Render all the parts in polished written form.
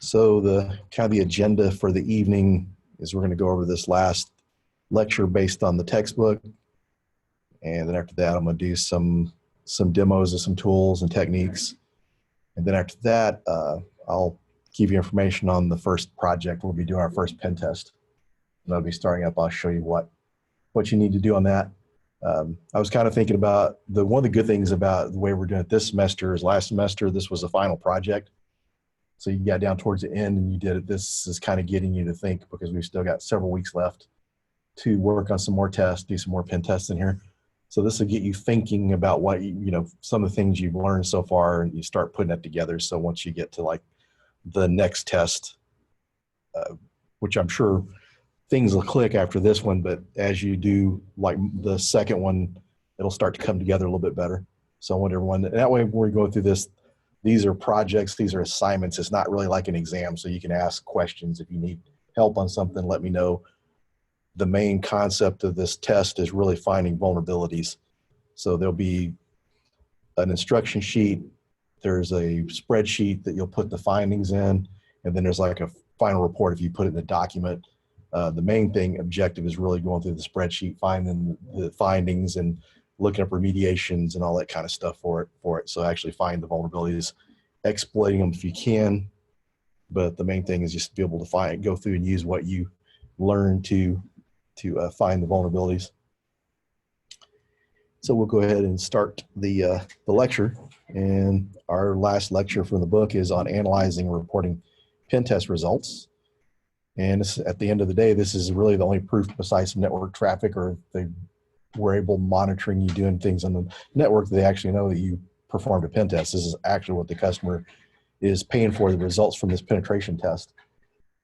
So the kind of the agenda for the evening is we're going to go over this last lecture based on the textbook. And then after that, I'm going to do some demos of some tools and techniques. And then after that, I'll give you information on the first project. We'll be doing our first pen test. And I'll be starting up. I'll show you what you need to do on that. I was kind of thinking about one of the good things about the way we're doing it this semester is last semester, this was a final project. So you got down towards the end and you did it. This is kind of getting you to think because we've still got several weeks left to work on some more tests, do some more pen tests in here. So this will get you thinking about what, some of the things you've learned so far and you start putting it together. So once you get to like the next test, which I'm sure things will click after this one, but as you do like the second one, it'll start to come together a little bit better. So I want everyone, that way when we go through this, these are projects, these are assignments. It's not really like an exam, so you can ask questions. If you need help on something, let me know. The main concept of this test is really finding vulnerabilities. So there'll be an instruction sheet. There's a spreadsheet that you'll put the findings in, and then there's like a final report if you put it in a document. The main objective is really going through the spreadsheet, finding the findings and looking up remediations and all that kind of stuff for it. So actually find the vulnerabilities, exploiting them if you can. But the main thing is just to be able to go through and use what you learn to find the vulnerabilities. So we'll go ahead and start the lecture. And our last lecture from the book is on analyzing and reporting pen test results. And this, at the end of the day, this is really the only proof besides network traffic, or they were able monitoring you doing things on the network, they actually know that you performed a pen test. This is actually what the customer is paying for, the results from this penetration test.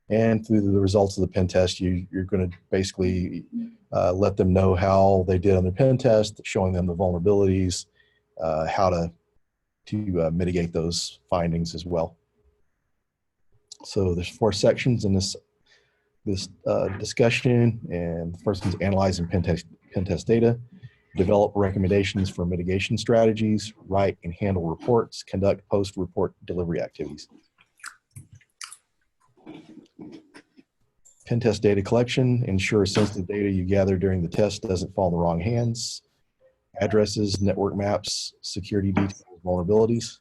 And through the results of the pen test, you're going to basically let them know how they did on their pen test, showing them the vulnerabilities, how to mitigate those findings as well. So there's 4 sections in this discussion, and the first is analyzing pen test data, develop recommendations for mitigation strategies, write and handle reports, conduct post-report delivery activities. Pen test data collection, ensure sensitive data you gather during the test doesn't fall in the wrong hands, addresses, network maps, security details, vulnerabilities.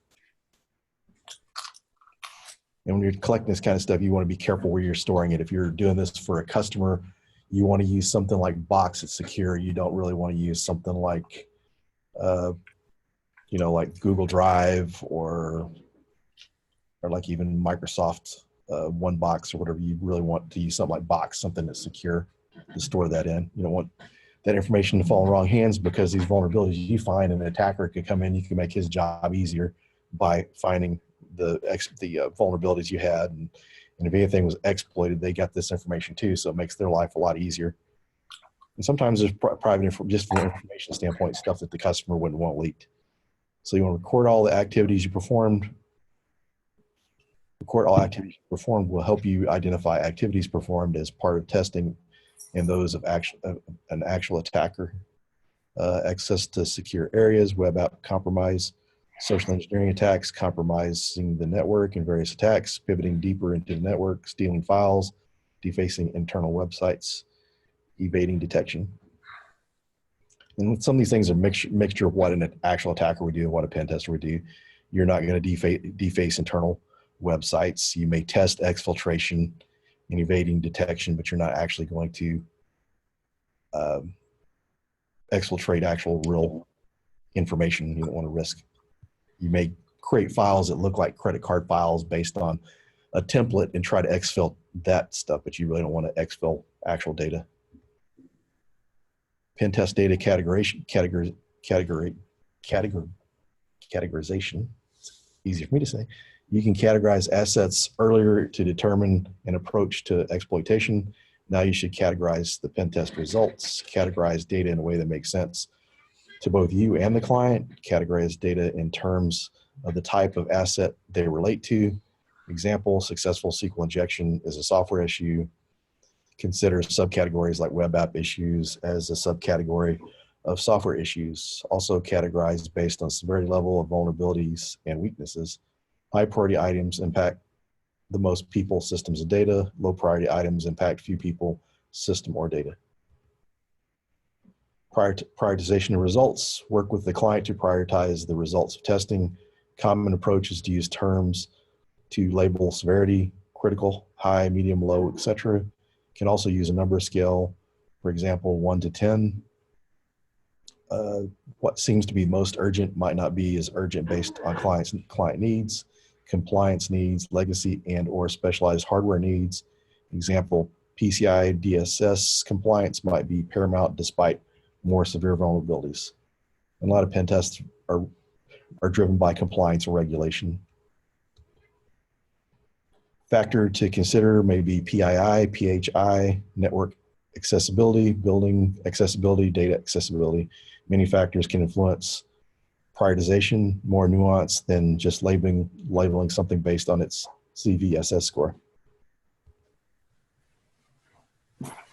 And when you're collecting this kind of stuff, you want to be careful where you're storing it. If you're doing this for a customer, you want to use something like Box that's secure. You don't really want to use something like, like Google Drive or like even Microsoft OneBox or whatever. You really want to use something like Box, something that's secure to store that in. You don't want that information to fall in the wrong hands, because these vulnerabilities you find, an attacker could come in, you can make his job easier by finding the vulnerabilities you had, and if anything was exploited, they got this information too, so it makes their life a lot easier. And sometimes there's private just from an information standpoint, stuff that the customer wouldn't want leaked. So you want to record all the activities you performed. Record all activities performed will help you identify activities performed as part of testing and those of an actual attacker. Access to secure areas, web app compromise, social engineering attacks, compromising the network in various attacks, pivoting deeper into the network, stealing files, defacing internal websites, evading detection. And some of these things are mixture of what an actual attacker would do and what a pen tester would do. You're not going to deface internal websites. You may test exfiltration and evading detection, but you're not actually going to exfiltrate actual real information. You don't want to risk. You may create files that look like credit card files based on a template and try to exfil that stuff, but you really don't want to exfil actual data. Pen test data categorization. It's easier for me to say. You can categorize assets earlier to determine an approach to exploitation. Now you should categorize the pen test results, categorize data in a way that makes sense to both you and the client, categorize data in terms of the type of asset they relate to. Example, successful SQL injection is a software issue. Consider subcategories like web app issues as a subcategory of software issues. Also categorized based on severity level of vulnerabilities and weaknesses. High priority items impact the most people, systems, and data. Low priority items impact few people, system, or data. Prioritization of results. Work with the client to prioritize the results of testing. Common approach is to use terms to label severity, critical, high, medium, low, etc. Can also use a number scale, for example, 1 to 10. What seems to be most urgent might not be as urgent based on client needs, compliance needs, legacy and or specialized hardware needs. Example, PCI DSS compliance might be paramount despite more severe vulnerabilities. And a lot of pen tests are driven by compliance and regulation. Factor to consider may be PII, PHI, network accessibility, building accessibility, data accessibility. Many factors can influence prioritization, more nuanced than just labeling something based on its CVSS score.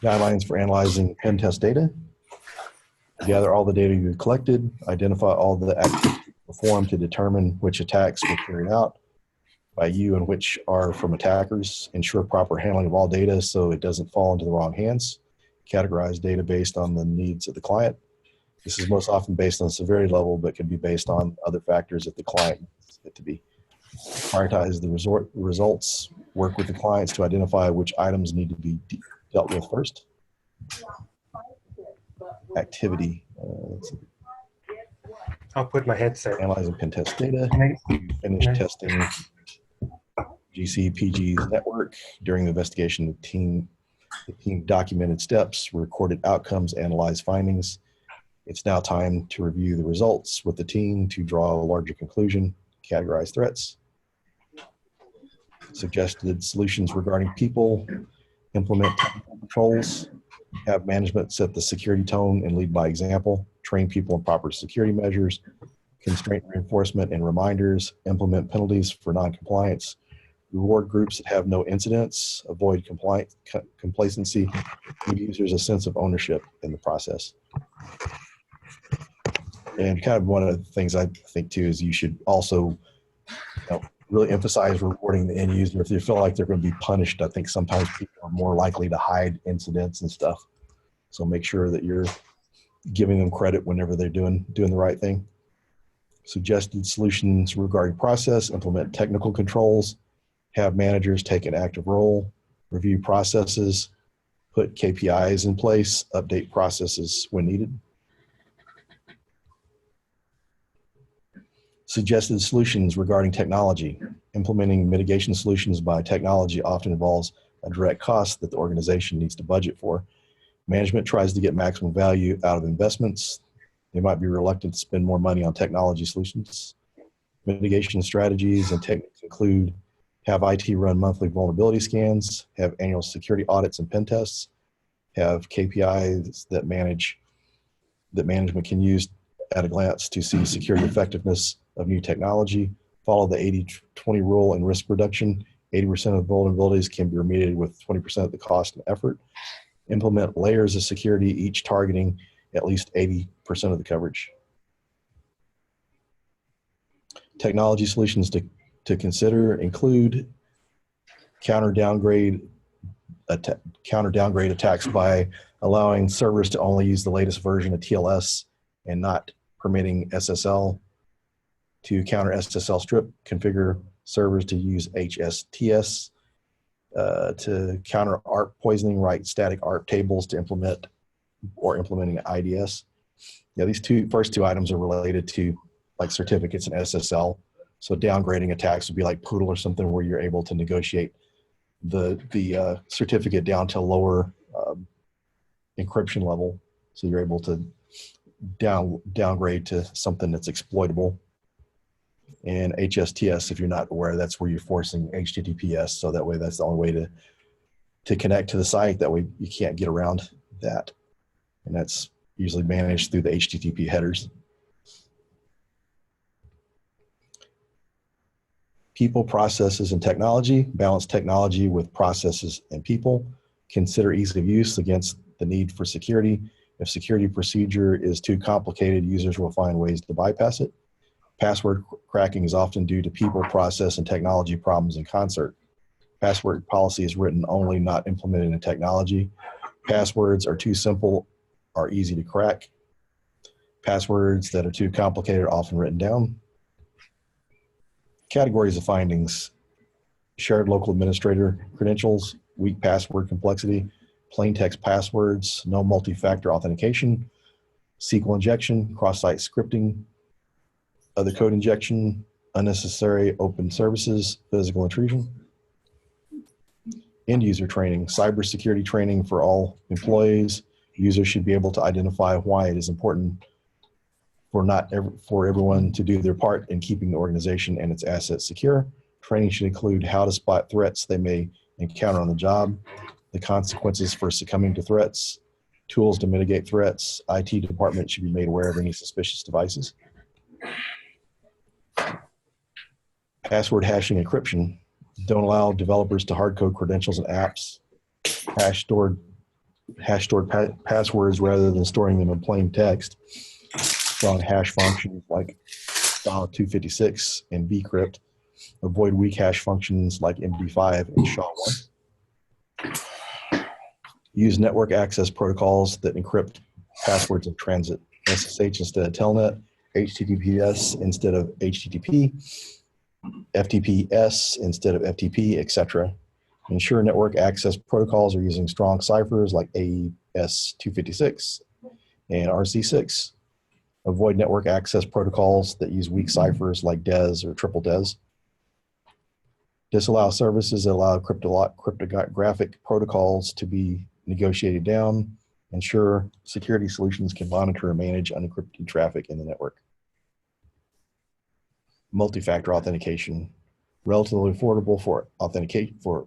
Guidelines for analyzing pen test data. Gather all the data you've collected, identify all the activities performed to determine which attacks were carried out by you and which are from attackers. Ensure proper handling of all data so it doesn't fall into the wrong hands. Categorize data based on the needs of the client. This is most often based on severity level, but can be based on other factors that the client needs it to be. Prioritize the results. Work with the clients to identify which items need to be dealt with first. Activity. I'll put my headset. Analyzing pen test data. Finish testing GCPG's network. During the investigation, the team documented steps, recorded outcomes, analyzed findings. It's now time to review the results with the team to draw a larger conclusion, categorize threats. Suggested solutions regarding people, implement technical controls, have management set the security tone and lead by example, train people in proper security measures, constraint reinforcement and reminders, implement penalties for non-compliance, reward groups that have no incidents, avoid complacency, give users a sense of ownership in the process. And kind of one of the things I think too is you should also really emphasize rewarding the end user. If you feel like they're going to be punished, I think sometimes people are more likely to hide incidents and stuff. So make sure that you're giving them credit whenever they're doing the right thing. Suggested solutions regarding process, implement technical controls, have managers take an active role, review processes, put KPIs in place, update processes when needed. Suggested solutions regarding technology. Implementing mitigation solutions by technology often involves a direct cost that the organization needs to budget for. Management tries to get maximum value out of investments. They might be reluctant to spend more money on technology solutions. Mitigation strategies and techniques include have IT run monthly vulnerability scans, have annual security audits and pen tests, have KPIs that management can use at a glance to see security effectiveness of new technology, follow the 80-20 rule in risk reduction. 80% of vulnerabilities can be remediated with 20% of the cost and effort. Implement layers of security, each targeting at least 80% of the coverage. Technology solutions to consider include counter downgrade attacks by allowing servers to only use the latest version of TLS and not permitting SSL. To counter SSL strip, configure servers to use HSTS. To counter ARP poisoning, write static ARP tables to implementing IDS. Yeah, these first two items are related to like certificates and SSL. So downgrading attacks would be like Poodle or something where you're able to negotiate the certificate down to lower encryption level. So you're able to downgrade to something that's exploitable. And HSTS, if you're not aware, that's where you're forcing HTTPS. So that way, that's the only way to connect to the site. That way you can't get around that. And that's usually managed through the HTTP headers. People, processes, and technology. Balance technology with processes and people. Consider ease of use against the need for security. If security procedure is too complicated, users will find ways to bypass it. Password cracking is often due to people, process, and technology problems in concert. Password policy is written only, not implemented in technology. Passwords are too simple, are easy to crack. Passwords that are too complicated are often written down. Categories of findings: shared local administrator credentials, weak password complexity, plain text passwords, no multi-factor authentication, SQL injection, cross-site scripting, other code injection, unnecessary open services, physical intrusion. End user training, cybersecurity training for all employees. Users should be able to identify why it is important for everyone to do their part in keeping the organization and its assets secure. Training should include how to spot threats they may encounter on the job, the consequences for succumbing to threats, tools to mitigate threats. IT department should be made aware of any suspicious devices. Password hashing encryption. Don't allow developers to hard code credentials and apps. Hash stored passwords rather than storing them in plain text. Strong hash functions like SHA-256 and bcrypt. Avoid weak hash functions like MD5 and SHA-1. Use network access protocols that encrypt passwords in transit. SSH instead of Telnet, HTTPS instead of HTTP, FTPS instead of FTP, etc. Ensure network access protocols are using strong ciphers like AES-256 and RC6. Avoid network access protocols that use weak ciphers like DES or triple DES. Disallow services that allow cryptographic protocols to be negotiated down. Ensure security solutions can monitor and manage unencrypted traffic in the network. Multi-factor authentication. Relatively affordable for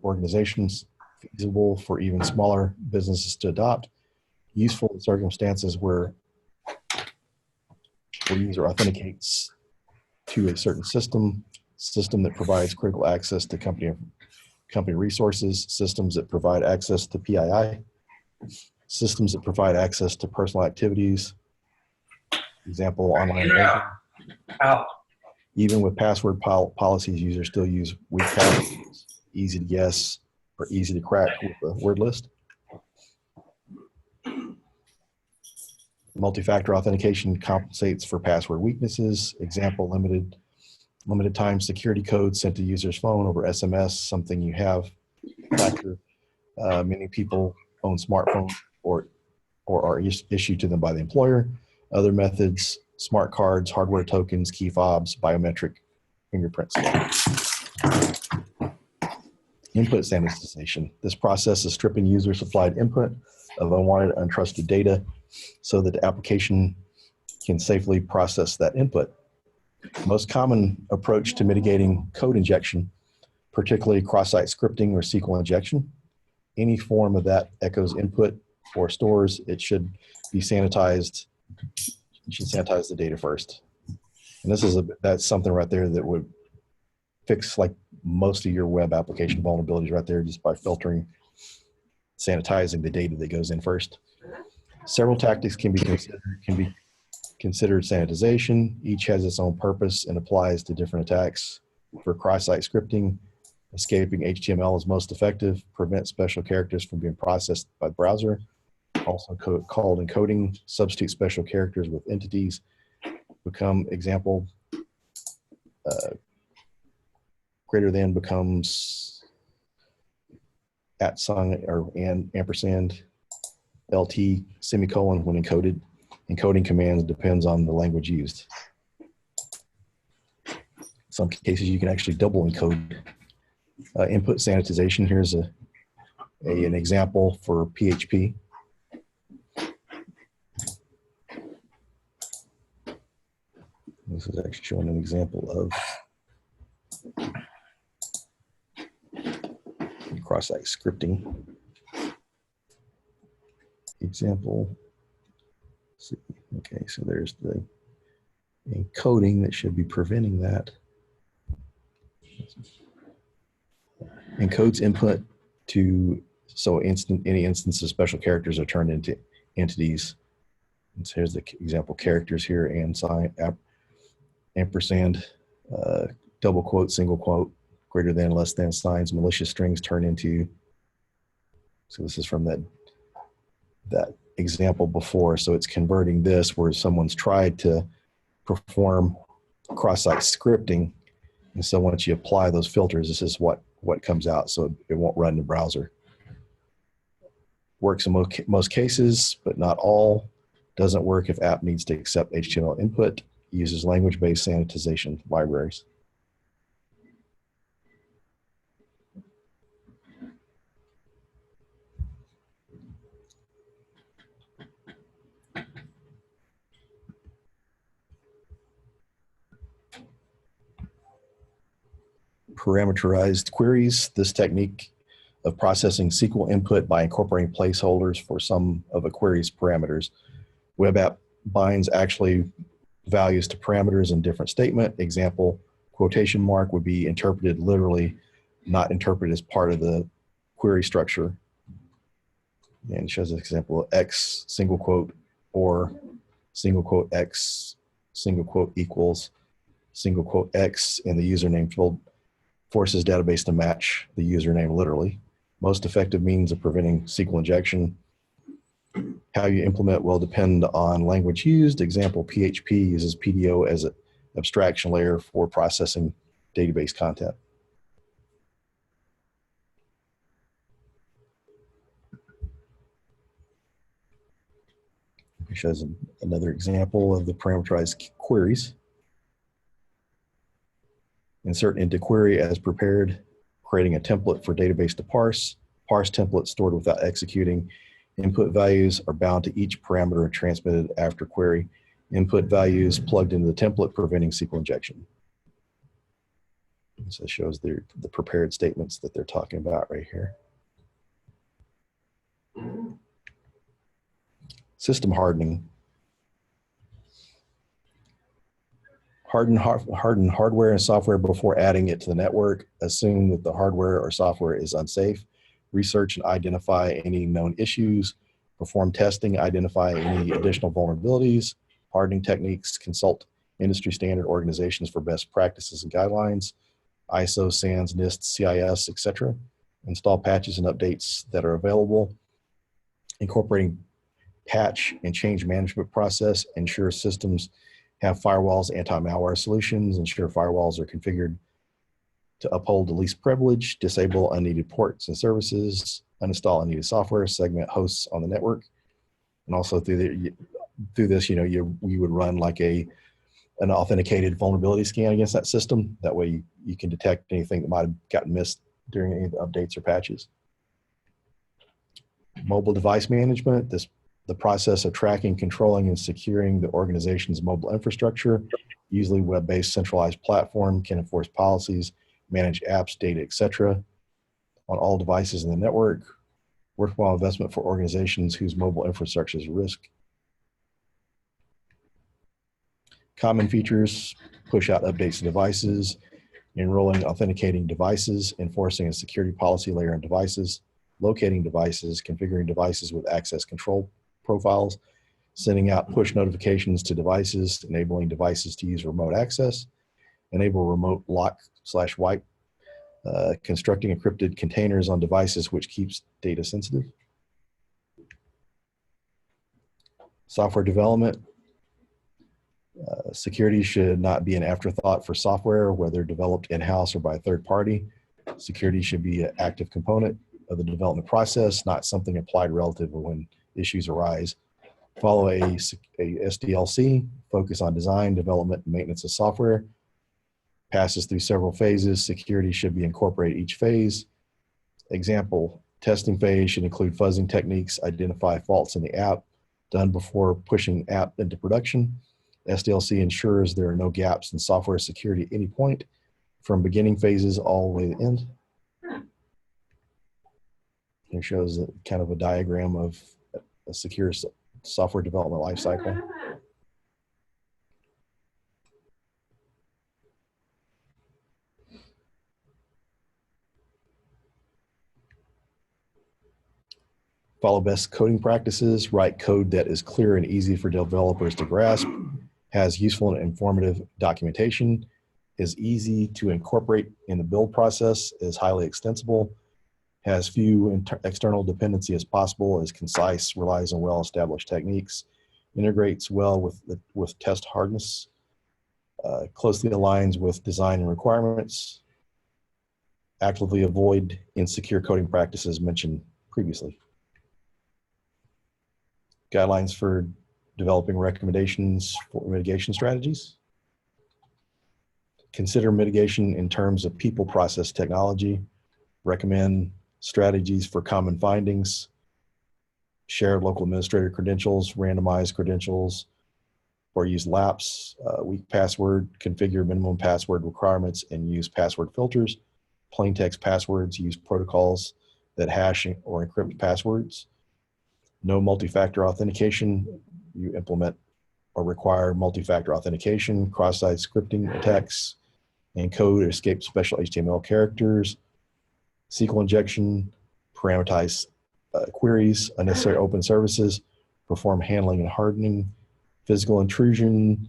organizations, feasible for even smaller businesses to adopt, useful in circumstances where the user authenticates to a certain system that provides critical access to company resources, systems that provide access to PII, systems that provide access to personal activities, example, online banking. Even with password policies, users still use weak passwords, easy to guess, or easy to crack with the word list. Multi-factor authentication compensates for password weaknesses. Example, limited time security codes sent to user's phone over SMS, something you have. Factor, many people own smartphones or are issued to them by the employer. Other methods, smart cards, hardware tokens, key fobs, biometric fingerprint scan. Input sanitization. This process is stripping user-supplied input of unwanted, untrusted data so that the application can safely process that input. Most common approach to mitigating code injection, particularly cross-site scripting or SQL injection. Any form of that echoes input or stores, it should be sanitized. You should sanitize the data first. And that's something right there that would fix like most of your web application vulnerabilities right there, just by filtering, sanitizing the data that goes in first. Several tactics can be considered sanitization. Each has its own purpose and applies to different attacks. For cross-site scripting, escaping HTML is most effective. Prevent special characters from being processed by the browser. Also called encoding. Substitute special characters with entities. Become example. Greater than becomes @ or ampersand. LT semicolon when encoded. Encoding commands depends on the language used. In some cases, you can actually double encode. Input sanitization. Here's an example for PHP. This is actually showing an example of cross-site scripting. Example. Okay, so there's the encoding that should be preventing that. Encodes input to, so any instance of special characters are turned into entities. And so here's the example characters here, and sign, ampersand, double quote, single quote. greater than, less than signs, malicious strings turn into. So this is from that example before. So it's converting this where someone's tried to perform cross-site scripting. And so once you apply those filters, this is what comes out. So it won't run in the browser. Works in most cases, but not all. Doesn't work if app needs to accept HTML input. Uses language-based sanitization libraries. Parameterized queries. This technique of processing SQL input by incorporating placeholders for some of a query's parameters. Web app binds actually values to parameters in different statement. Example, quotation mark would be interpreted literally, not interpreted as part of the query structure. And it shows an example of X single quote or single quote X single quote equals single quote X, and the username field forces database to match the username literally. Most effective means of preventing SQL injection. How you implement will depend on language used. Example, PHP uses PDO as an abstraction layer for processing database content. It shows another example of the parameterized queries. Insert into query as prepared, creating a template for database to parse. Parse template stored without executing. Input values are bound to each parameter and transmitted after query. Input values plugged into the template, preventing SQL injection. So it shows the prepared statements that they're talking about right here. System hardening. Harden hardware and software before adding it to the network. Assume that the hardware or software is unsafe. Research and identify any known issues. Perform testing, identify any additional vulnerabilities. Hardening techniques, consult industry standard organizations for best practices and guidelines. ISO, SANS, NIST, CIS, etc. Install patches and updates that are available. Incorporating patch and change management process. Ensure systems have firewalls, anti-malware solutions. Ensure firewalls are configured to uphold the least privilege. Disable unneeded ports and services. Uninstall unneeded software. Segment hosts on the network. And also through this, you would run like an authenticated vulnerability scan against that system. That way you can detect anything that might have gotten missed during any of the updates or patches. Mobile device management. The process of tracking, controlling, and securing the organization's mobile infrastructure, usually web-based centralized platform, can enforce policies, manage apps, data, etc. on all devices in the network. Worthwhile investment for organizations whose mobile infrastructure is a risk. Common features, push out updates to devices, enrolling authenticating devices, enforcing a security policy layer on devices, locating devices, configuring devices with access control profiles, sending out push notifications to devices, enabling devices to use remote access, enable remote lock/wipe, constructing encrypted containers on devices which keeps data sensitive. Software development. Security should not be an afterthought for software, whether developed in-house or by a third party. Security should be an active component of the development process, not something applied relative when issues arise. Follow a SDLC, focus on design, development, and maintenance of software. Passes through several phases. Security should be incorporated each phase. Example, testing phase should include fuzzing techniques, identify faults in the app, done before pushing app into production. SDLC ensures there are no gaps in software security at any point, from beginning phases all the way to the end. It shows kind of a diagram of a secure software development lifecycle. Follow best coding practices, write code that is clear and easy for developers to grasp, has useful and informative documentation, is easy to incorporate in the build process, is highly extensible, has few external dependency as possible, is concise, relies on well-established techniques, integrates well with test hardness, closely aligns with design and requirements, actively avoid insecure coding practices mentioned previously. Guidelines for developing recommendations for mitigation strategies. Consider mitigation in terms of people, process, technology. Recommend strategies for common findings, shared local administrator credentials, randomized credentials, or use LAPS, weak password, configure minimum password requirements, and use password filters. Plain text passwords, use protocols that hash or encrypt passwords. No multi-factor authentication, you implement or require multi-factor authentication, cross-site scripting attacks, encode or escape special HTML characters, SQL injection, parameterized queries, unnecessary open services, perform handling and hardening, physical intrusion,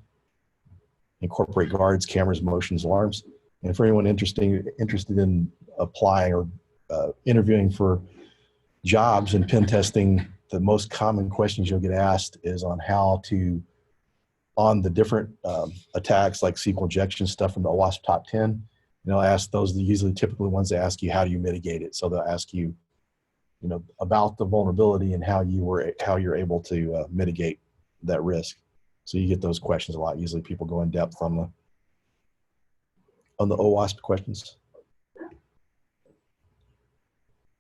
incorporate guards, cameras, motions, alarms. And for anyone interested in applying or interviewing for jobs in pen testing, the most common questions you'll get asked is on how to, on the different attacks like SQL injection stuff from the OWASP top 10, and they'll ask those, are usually typically ones that ask you, how do you mitigate it? So they'll ask you, about the vulnerability and how you're able to mitigate that risk. So you get those questions a lot. Usually people go in depth on the OWASP questions.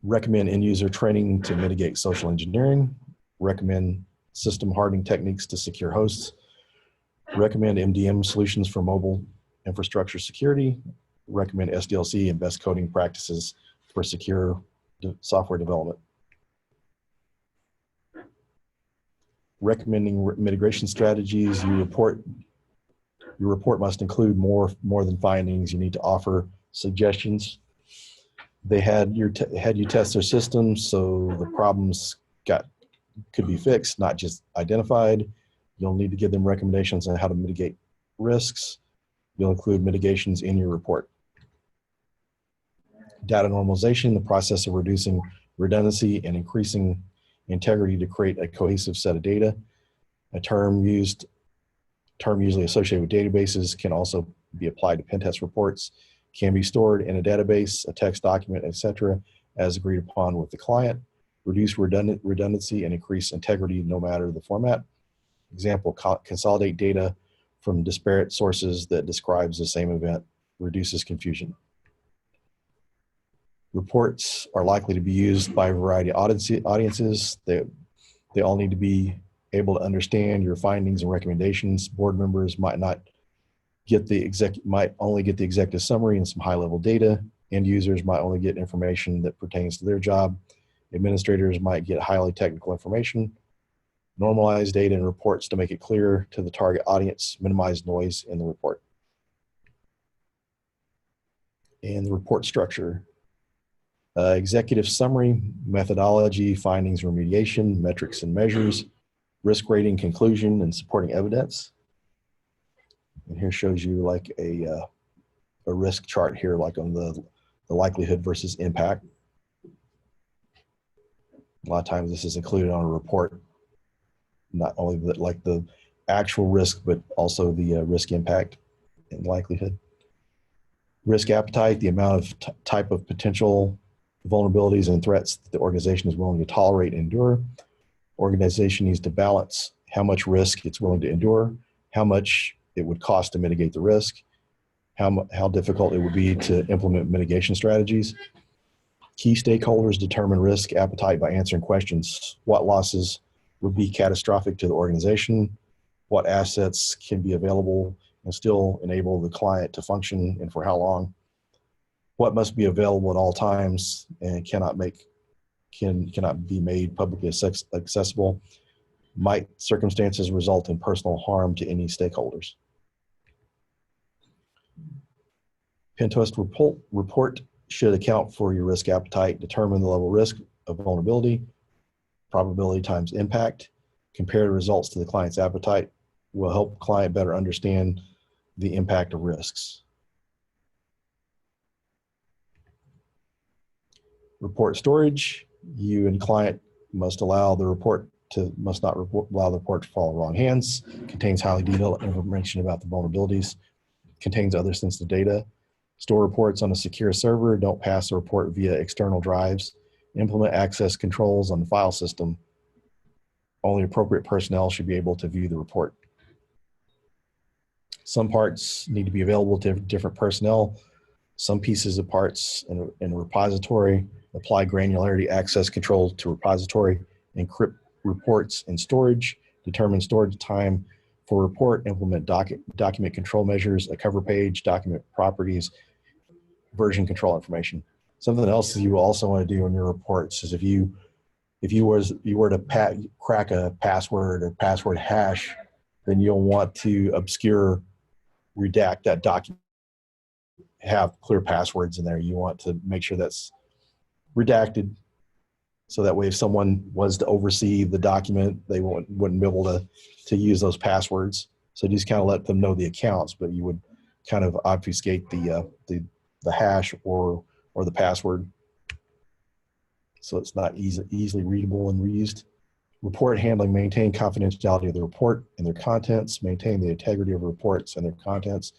Recommend end user training to mitigate social engineering. Recommend system hardening techniques to secure hosts. Recommend MDM solutions for mobile infrastructure security. Recommend SDLC and best coding practices for secure software development. Recommending mitigation strategies. Your report must include more than findings. You need to offer suggestions. They had you test their systems, so the problems could be fixed, not just identified. You'll need to give them recommendations on how to mitigate risks. You'll include mitigations in your report. Data normalization, the process of reducing redundancy and increasing integrity to create a cohesive set of data. A term usually associated with databases can also be applied to pen test reports, can be stored in a database, a text document, etc., as agreed upon with the client. Reduce redundancy and increase integrity no matter the format. Example, consolidate data from disparate sources that describes the same event, reduces confusion. Reports are likely to be used by a variety of audiences. They all need to be able to understand your findings and recommendations. Board members might only get the executive summary and some high-level data. End users might only get information that pertains to their job. Administrators might get highly technical information. Normalize data and reports to make it clear to the target audience. Minimize noise in the report. And the report structure. Executive summary, methodology, findings, remediation, metrics and measures, risk rating, conclusion, and supporting evidence. And here shows you like a risk chart here, like on the likelihood versus impact. A lot of times this is included on a report, not only the actual risk, but also the risk impact and likelihood. Risk appetite, the amount of type of potential vulnerabilities and threats that the organization is willing to tolerate and endure. Organization needs to balance how much risk it's willing to endure, how much it would cost to mitigate the risk, how difficult it would be to implement mitigation strategies. Key stakeholders determine risk appetite by answering questions. What losses would be catastrophic to the organization? What assets can be available and still enable the client to function, and for how long? What must be available at all times and cannot be made publicly accessible? Might circumstances result in personal harm to any stakeholders? Pentest report should account for your risk appetite, determine the level of risk of vulnerability, probability times impact, compare the results to the client's appetite, will help client better understand the impact of risks. Report storage, you and client must allow the report to, must not allow the report to fall in wrong hands, contains highly detailed information about the vulnerabilities, contains other sensitive data, store reports on a secure server, don't pass the report via external drives, implement access controls on the file system. Only appropriate personnel should be able to view the report. Some parts need to be available to different personnel. Some pieces of parts in a repository, apply granularity access control to repository, encrypt reports in storage, determine storage time for report, implement document control measures, a cover page, document properties, version control information. Something else you also want to do in your reports is if you were to crack a password or password hash, then you'll want to obscure, redact that document, have clear passwords in there. You want to make sure that's redacted, so that way if someone was to oversee the document, they wouldn't be able to use those passwords. So just kind of let them know the accounts, but you would kind of obfuscate the hash or the password, so it's not easily readable and reused. Report handling, maintain confidentiality of the report and their contents, maintain the integrity of reports and their contents,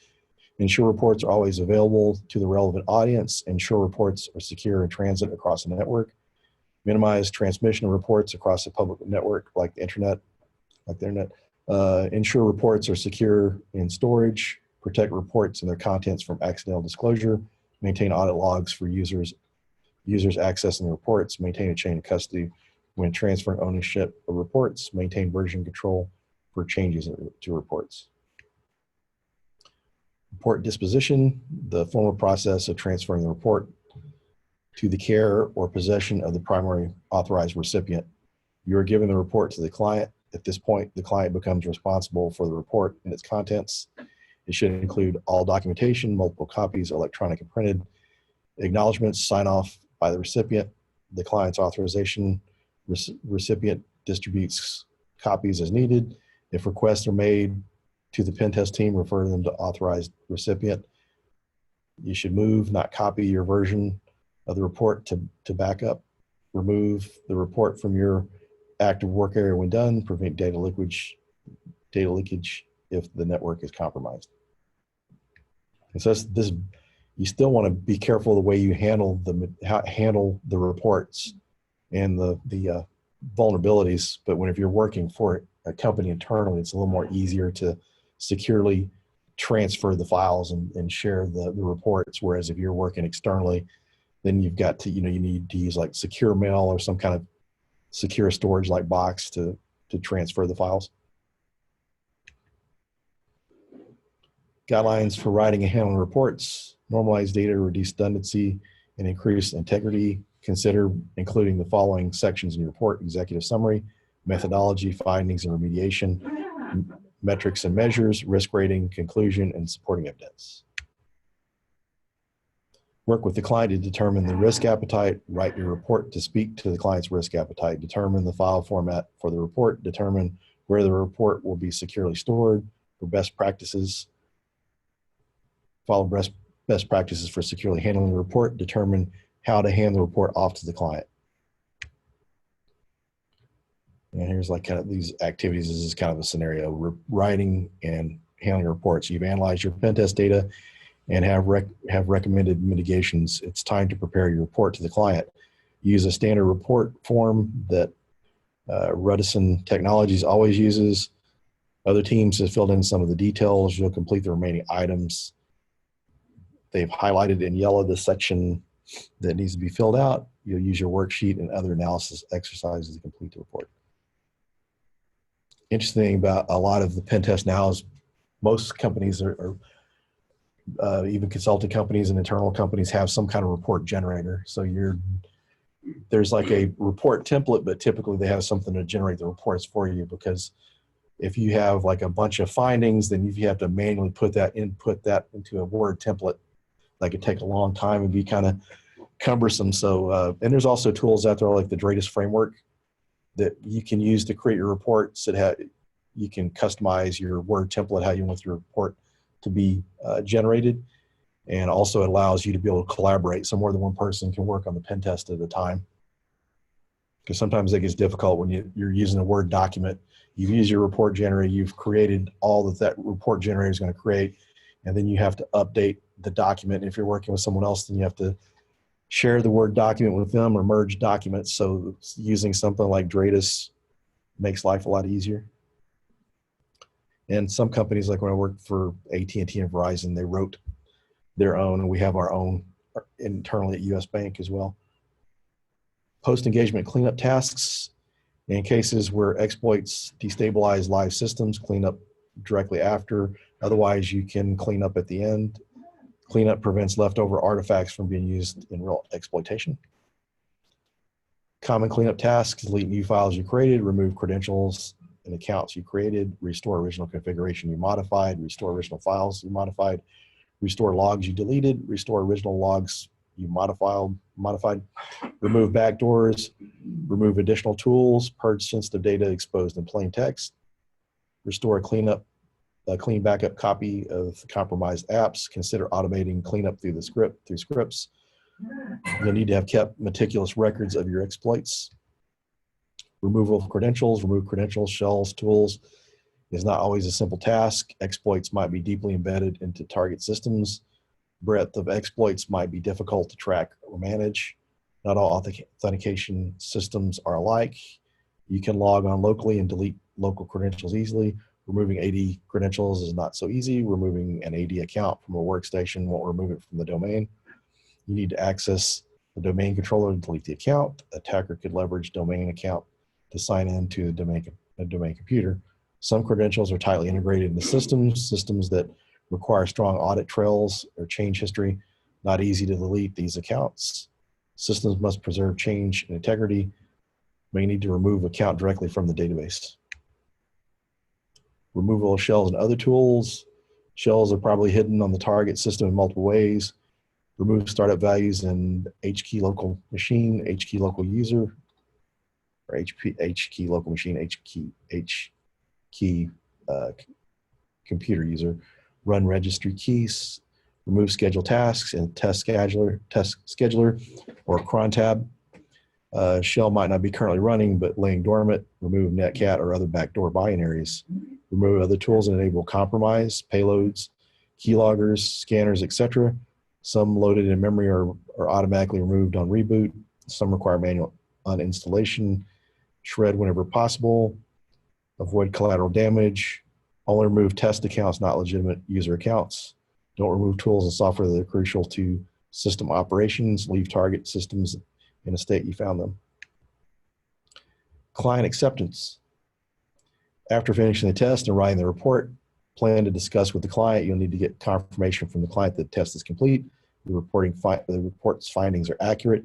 ensure reports are always available to the relevant audience, ensure reports are secure in transit across the network, minimize transmission of reports across the public network like the internet, ensure reports are secure in storage, protect reports and their contents from accidental disclosure, maintain audit logs for users accessing the reports, maintain a chain of custody when transferring ownership of reports, maintain version control for changes to reports. Report disposition, the formal process of transferring the report to the care or possession of the primary authorized recipient. You are giving the report to the client. At this point, the client becomes responsible for the report and its contents. It should include all documentation, multiple copies, electronic and printed, acknowledgements, sign off by the recipient, the client's authorization. Recipient distributes copies as needed. If requests are made to the Pentest team, refer them to authorized recipient. You should move, not copy your version of the report to backup. Remove the report from your active work area when done. Prevent data leakage if the network is compromised. And so this, you still want to be careful the way you handle the reports and the vulnerabilities. But if you're working for a company internally, it's a little more easier to securely transfer the files and share the reports. Whereas if you're working externally, then you've got to, you need to use like secure mail or some kind of secure storage like box to transfer the files. Guidelines for writing and handling reports, normalize data, reduce redundancy, and increase integrity. Consider including the following sections in your report: executive summary, methodology, findings and remediation, metrics and measures, risk rating, conclusion, and supporting evidence. Work with the client to determine the risk appetite. Write your report to speak to the client's risk appetite. Determine the file format for the report. Determine where the report will be securely stored. For best practices, follow best practices for securely handling the report. Determine how to hand the report off to the client. And here's like kind of these activities. This is kind of a scenario: writing and handling reports. You've analyzed your Pentest data and have recommended mitigations. It's time to prepare your report to the client. Use a standard report form that Rudison Technologies always uses. Other teams have filled in some of the details. You'll complete the remaining items. They've highlighted in yellow the section that needs to be filled out. You'll use your worksheet and other analysis exercises to complete the report. Interesting thing about a lot of the pen test now is most companies are even consulting companies and internal companies have some kind of report generator. So there's like a report template, but typically they have something to generate the reports for you, because if you have like a bunch of findings, then if you have to manually input that into a Word template, that could take a long time and be kind of cumbersome. So, and there's also tools out there like the Dratus framework that you can use to create your reports. You can customize your Word template, how you want your report to be generated. And also it allows you to be able to collaborate, so more than one person can work on the pen test at a time. Because sometimes it gets difficult when you're using a Word document. You've used your report generator, you've created all that report generator is going to create, and then you have to update the document. If you're working with someone else, then you have to share the Word document with them or merge documents. So using something like Dratus makes life a lot easier. And some companies, like when I worked for AT&T and Verizon, they wrote their own, and we have our own internally at US Bank as well. Post-engagement cleanup tasks. In cases where exploits destabilize live systems, clean up directly after. Otherwise, you can clean up at the end. Cleanup prevents leftover artifacts from being used in real exploitation. Common cleanup tasks: delete new files you created, remove credentials and accounts you created, restore original configuration you modified, restore original files you modified, restore logs you deleted, restore original logs you modified, remove backdoors, remove additional tools, purge sensitive data exposed in plain text, restore a clean backup copy of compromised apps, consider automating cleanup through scripts. You'll need to have kept meticulous records of your exploits. Removal of credentials, remove credentials, shells, tools is not always a simple task. Exploits might be deeply embedded into target systems. Breadth of exploits might be difficult to track or manage. Not all authentication systems are alike. You can log on locally and delete local credentials easily. Removing AD credentials is not so easy. Removing an AD account from a workstation won't remove it from the domain. You need to access the domain controller to delete the account. Attacker could leverage domain account to sign in to the domain computer. Some credentials are tightly integrated into systems that require strong audit trails or change history. Not easy to delete these accounts. Systems must preserve change and integrity. May need to remove account directly from the database. Removal of shells and other tools. Shells are probably hidden on the target system in multiple ways. Remove startup values in HKey local machine, HKey local user, or HKey local machine, HKey computer user. Run registry keys. Remove schedule tasks in test scheduler or cron tab. Shell might not be currently running, but laying dormant. Remove netcat or other backdoor binaries. Remove other tools and enable compromise, payloads, keyloggers, scanners, etc. Some loaded in memory are automatically removed on reboot. Some require manual uninstallation. Shred whenever possible. Avoid collateral damage. Only remove test accounts, not legitimate user accounts. Don't remove tools and software that are crucial to system operations. Leave target systems in a state you found them. Client acceptance. After finishing the test and writing the report, plan to discuss with the client. You'll need to get confirmation from the client that the test is complete. The report's findings are accurate.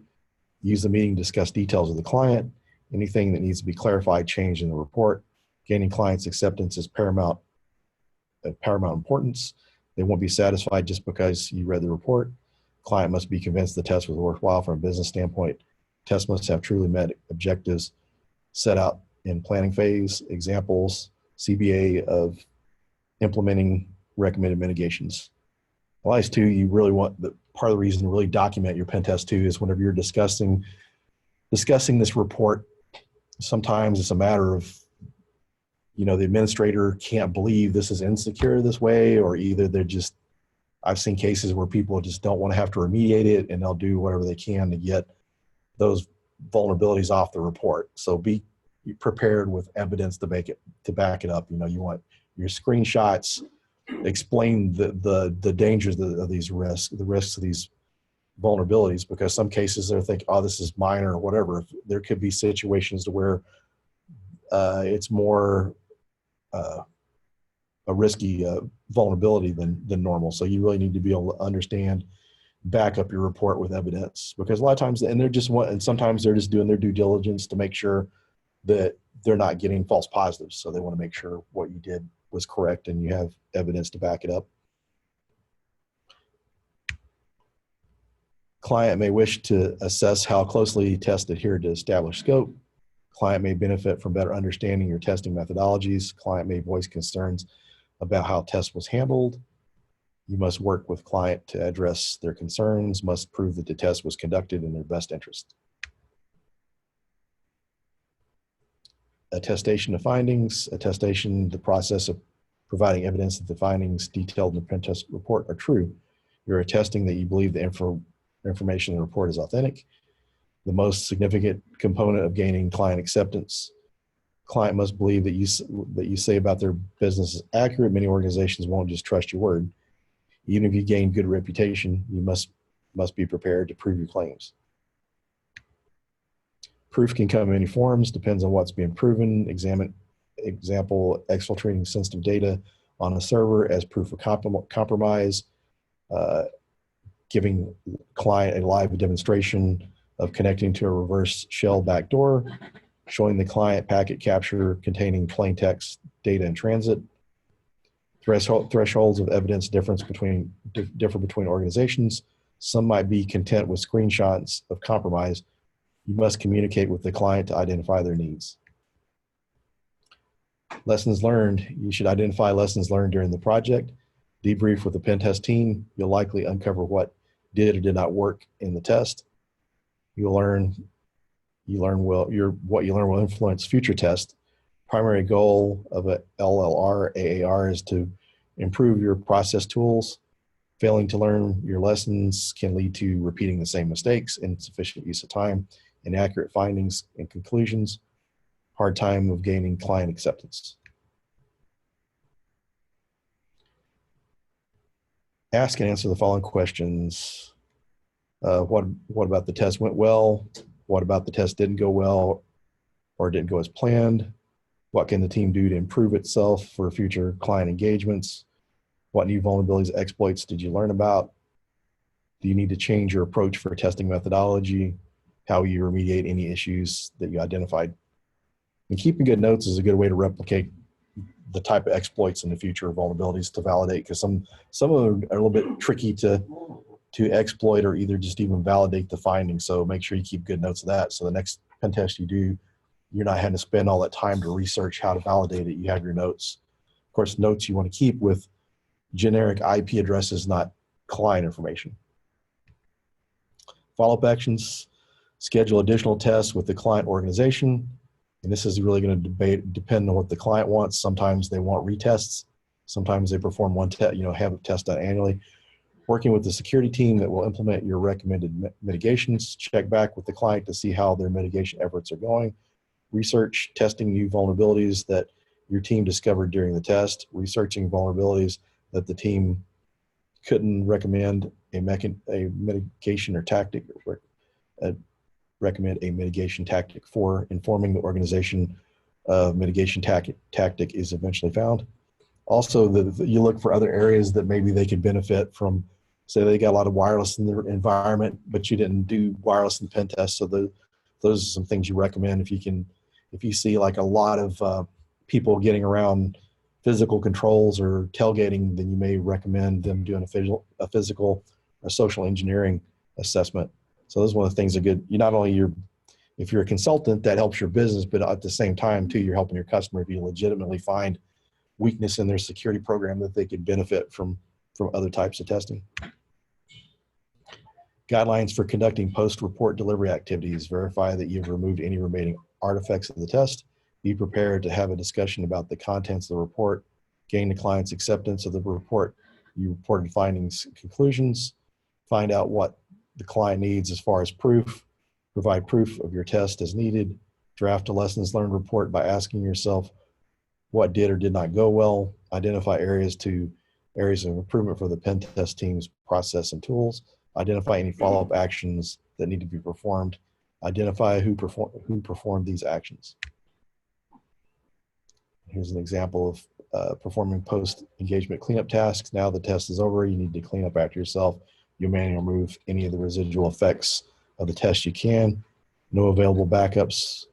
Use the meeting to discuss details with the client. Anything that needs to be clarified, changed in the report. Gaining client's acceptance is paramount importance. They won't be satisfied just because you read the report. Client must be convinced the test was worthwhile from a business standpoint. Test must have truly met objectives set out in planning phase. Examples, CBA of implementing recommended mitigations. Lies too, you really want, part of the reason to really document your pen test too is whenever you're discussing this report, sometimes it's a matter of, the administrator can't believe this is insecure this way, or either I've seen cases where people just don't want to have to remediate it and they'll do whatever they can to get those vulnerabilities off the report. So be prepared with evidence to back it up. You want your screenshots, explain the dangers of these risks, the risks of these vulnerabilities, because some cases they're thinking, oh, this is minor or whatever. There could be situations to where it's more a risky vulnerability than normal. So you really need to be able to understand, back up your report with evidence, because a lot of times, and sometimes they're just doing their due diligence to make sure that they're not getting false positives. So they want to make sure what you did was correct and you have evidence to back it up. Client may wish to assess how closely tests adhere to established scope. Client may benefit from better understanding your testing methodologies. Client may voice concerns about how test was handled. You must work with client to address their concerns, must prove that the test was conducted in their best interest. Attestation of Findings. Attestation, the process of providing evidence that the findings detailed in the Pentest report are true. You're attesting that you believe the information in the report is authentic. The most significant component of gaining client acceptance. Client must believe that you say about their business is accurate. Many organizations won't just trust your word. Even if you gain good reputation, you must be prepared to prove your claims. Proof can come in many forms, depends on what's being proven. Example, exfiltrating sensitive data on a server as proof of compromise, giving client a live demonstration of connecting to a reverse shell backdoor, showing the client packet capture containing plain text data in transit. Thresholds of evidence differ between organizations. Some might be content with screenshots of compromise. You must communicate with the client to identify their needs. Lessons learned. You should identify lessons learned during the project. Debrief with the Pentest team. You'll likely uncover what did or did not work in the test. What you learn will influence future tests. Primary goal of a LLR, AAR is to improve your process tools. Failing to learn your lessons can lead to repeating the same mistakes, insufficient use of time, inaccurate findings and conclusions, hard time of gaining client acceptance. Ask and answer the following questions. What about the test went well? What about the test didn't go well or didn't go as planned? What can the team do to improve itself for future client engagements? What new vulnerabilities, exploits did you learn about? Do you need to change your approach for testing methodology? How will you remediate any issues that you identified? And keeping good notes is a good way to replicate the type of exploits in the future of vulnerabilities to validate, because some of them are a little bit tricky to exploit or either just even validate the findings. So make sure you keep good notes of that. So the next pen test you do, you're not having to spend all that time to research how to validate it. You have your notes. Of course, notes you want to keep with generic IP addresses, not client information. Follow-up actions. Schedule additional tests with the client organization. And this is really going to depend on what the client wants. Sometimes they want retests. Sometimes they perform one test, have a test done annually. Working with the security team that will implement your recommended mitigations. Check back with the client to see how their mitigation efforts are going. Research, testing new vulnerabilities that your team discovered during the test. Researching vulnerabilities that the team couldn't recommend a mitigation or tactic, recommend a mitigation tactic for. Informing the organization of mitigation tactic is eventually found. Also, you look for other areas that maybe they could benefit from. Say they got a lot of wireless in their environment, but you didn't do wireless in pen tests. So those are some things you recommend. If you see like a lot of people getting around physical controls or tailgating, then you may recommend them doing a physical or social engineering assessment. So those are one of the things that are good. If you're a consultant, that helps your business, but at the same time too, you're helping your customer if you legitimately find weakness in their security program that they could benefit from other types of testing. Guidelines for conducting post-report delivery activities. Verify that you've removed any remaining artifacts of the test. Be prepared to have a discussion about the contents of the report. Gain the client's acceptance of the report. You reported findings, conclusions. Find out what the client needs as far as proof. Provide proof of your test as needed. Draft a lessons learned report by asking yourself what did or did not go well. Identify areas of improvement for the pen test team's process and tools. Identify any follow-up actions that need to be performed. Identify who performed these actions. Here's an example of performing post-engagement cleanup tasks. Now the test is over, you need to clean up after yourself. You manually remove any of the residual effects of the test you can. No available backups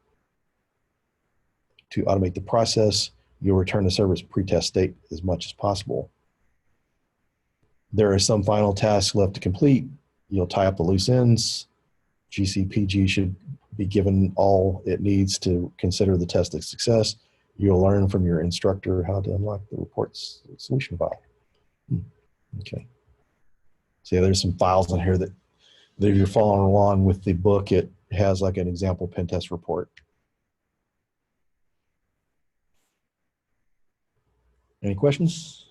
to automate the process. You'll return the server's pre-test state as much as possible. There are some final tasks left to complete. You'll tie up the loose ends. GCPG should be given all it needs to consider the test a success. You'll learn from your instructor how to unlock the report's solution file. Okay. So yeah, there's some files in here that if you're following along with the book, it has like an example pen test report. Any questions?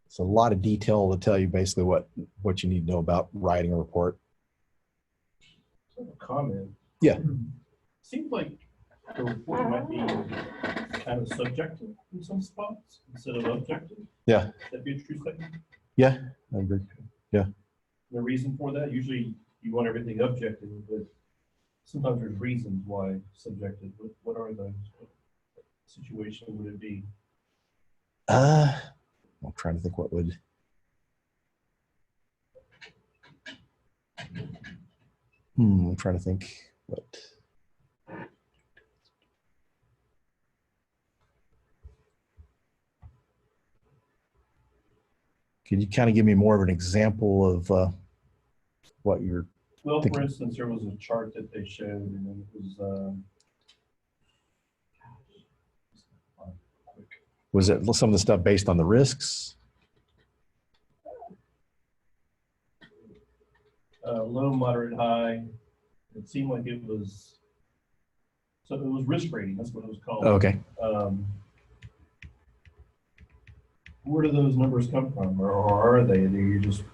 It's a lot of detail to tell you basically what you need to know about writing a report. A comment. Yeah. Seems like the report might be kind of subjective in some spots instead of objective. Yeah. That'd be a true statement. Yeah, I agree. Yeah. The reason for that, usually you want everything objective, but sometimes there's reasons why subjective. What are those? What situation would it be? I'm trying to think what would. I'm trying to think what. Could you kind of give me more of an example of what you're Well, thinking? for instance, there was a chart that they showed, and then Was it some of the stuff based on the risks? Low, moderate, high. It seemed like it was, so it was risk rating. That's what it was called. Okay. Where do those numbers come from, or are they? Do you just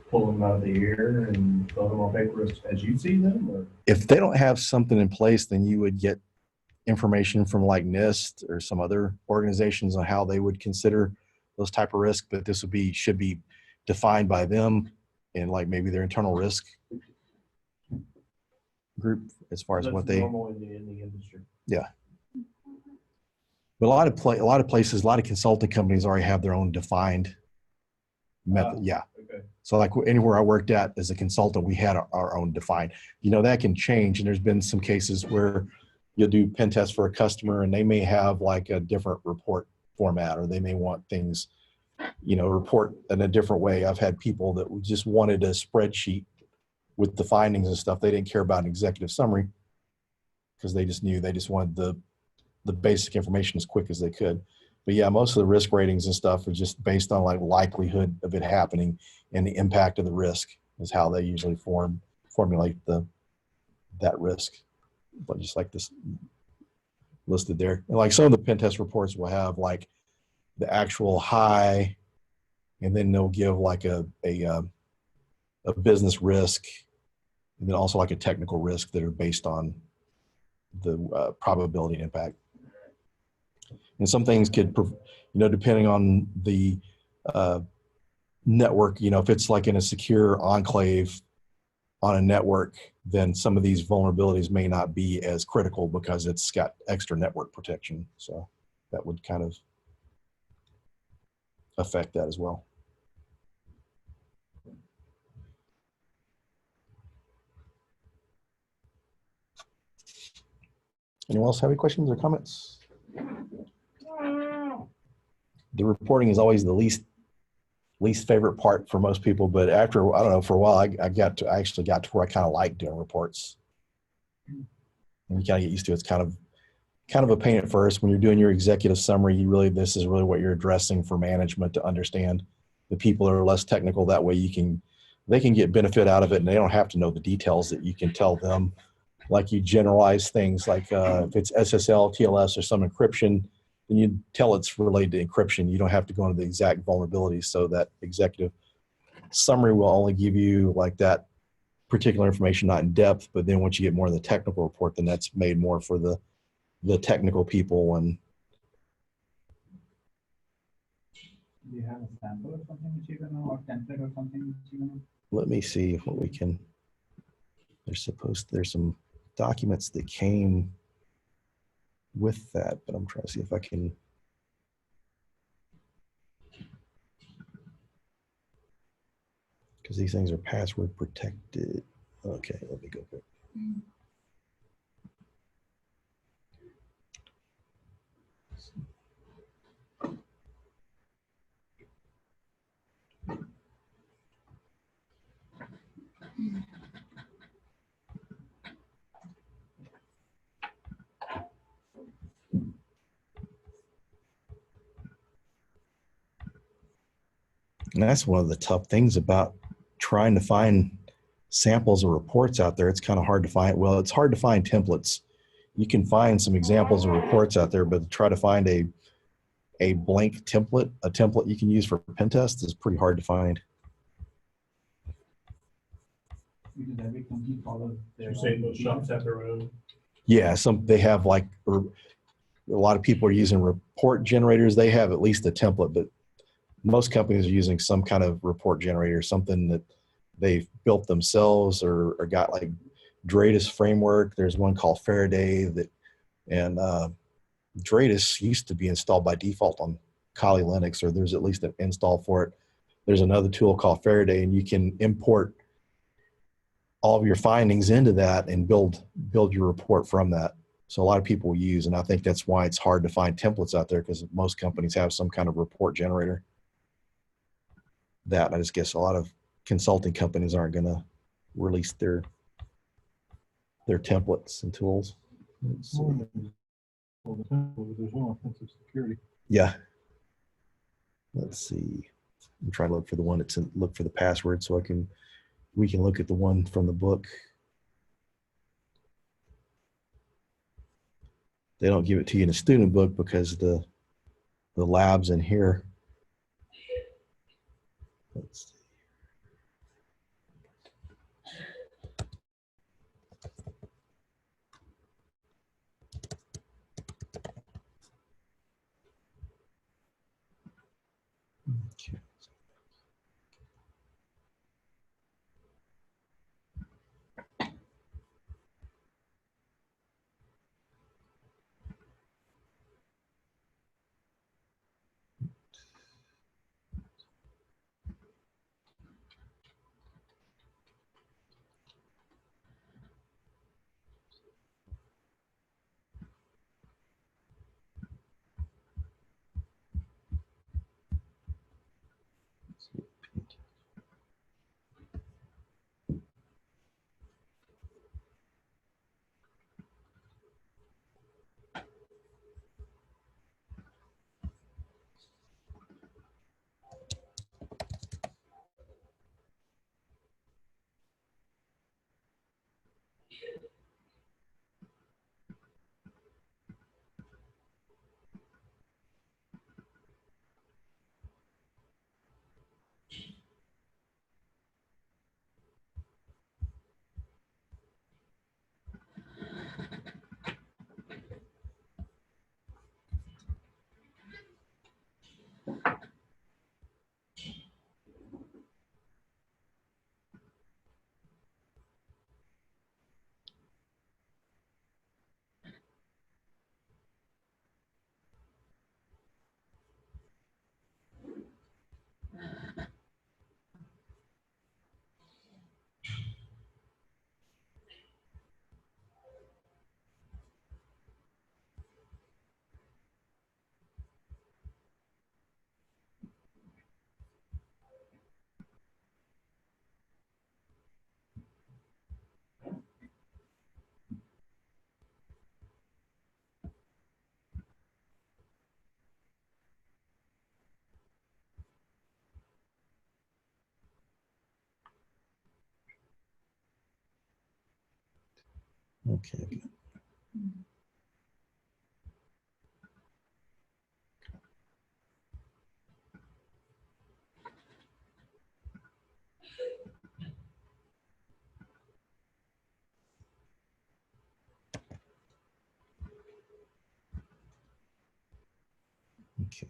pull them out of the air and fill them on paper as you see them? Or? If they don't have something in place, then you would get information from like NIST or some other organizations on how they would consider those type of risk, but this should be defined by them and like maybe their internal risk group as far as what they normal in the industry. Yeah. But a lot of places, a lot of consulting companies already have their own defined method. Yeah. Okay. So like anywhere I worked at as a consultant, we had our own defined. That can change. And there's been some cases where you'll do pen tests for a customer and they may have like a different report format, or they may want things, report in a different way. I've had people that just wanted a spreadsheet with the findings and stuff. They didn't care about an executive summary because they just wanted the basic information as quick as they could. But yeah, most of the risk ratings and stuff are just based on like likelihood of it happening and the impact of the risk is how they usually formulate that risk. But just like this listed there. And like some of the pen test reports will have like the actual high, and then they'll give like a business risk, and then also like a technical risk that are based on the probability and impact. And some things could, depending on the network, if it's like in a secure enclave on a network, then some of these vulnerabilities may not be as critical because it's got extra network protection. So that would kind of affect that as well. Anyone else have any questions or comments? The reporting is always the least favorite part for most people, but after, I don't know, for a while, I actually got to where I kind of like doing reports. And you kind of get used to it. It's kind of a pain at first. When you're doing your executive summary, this is really what you're addressing for management to understand. The people that are less technical, that way they can get benefit out of it, and they don't have to know the details. That you can tell them, like you generalize things like if it's SSL, TLS, or some encryption, then you tell it's related to encryption. You don't have to go into the exact vulnerabilities. So that executive summary will only give you like that particular information, not in depth. But then once you get more of the technical report, then that's made more for the technical people. And do you have a sample or something that you can know, or template or something that you know? Let me see what we can. There's some documents that came with that, but I'm trying to see if I can. Because these things are password protected. Okay, let me go quick. And that's one of the tough things about trying to find samples of reports out there. It's kind of hard to find. Well, it's hard to find templates. You can find some examples of reports out there, but to try to find a blank template, a template you can use for Pentest is pretty hard to find. Because every company follows their You say own most shops have their own. Yeah, they have like, or a lot of people are using report generators. They have at least a template, but most companies are using some kind of report generator, something that they've built themselves or got like Dratus framework. There's one called Faraday that, and Dratus used to be installed by default on Kali Linux, or there's at least an install for it. There's another tool called Faraday, and you can import all of your findings into that and build your report from that. So a lot of people use, and I think that's why it's hard to find templates out there, because most companies have some kind of report generator. That I just guess a lot of consulting companies aren't going to release their templates and tools. Well, there's no offensive security. Yeah. Let's see. I'm trying to look for the one that's look for the password so we can look at the one from the book. They don't give it to you in a student book because the lab's in here. Let's see. Okay. Okay. Okay.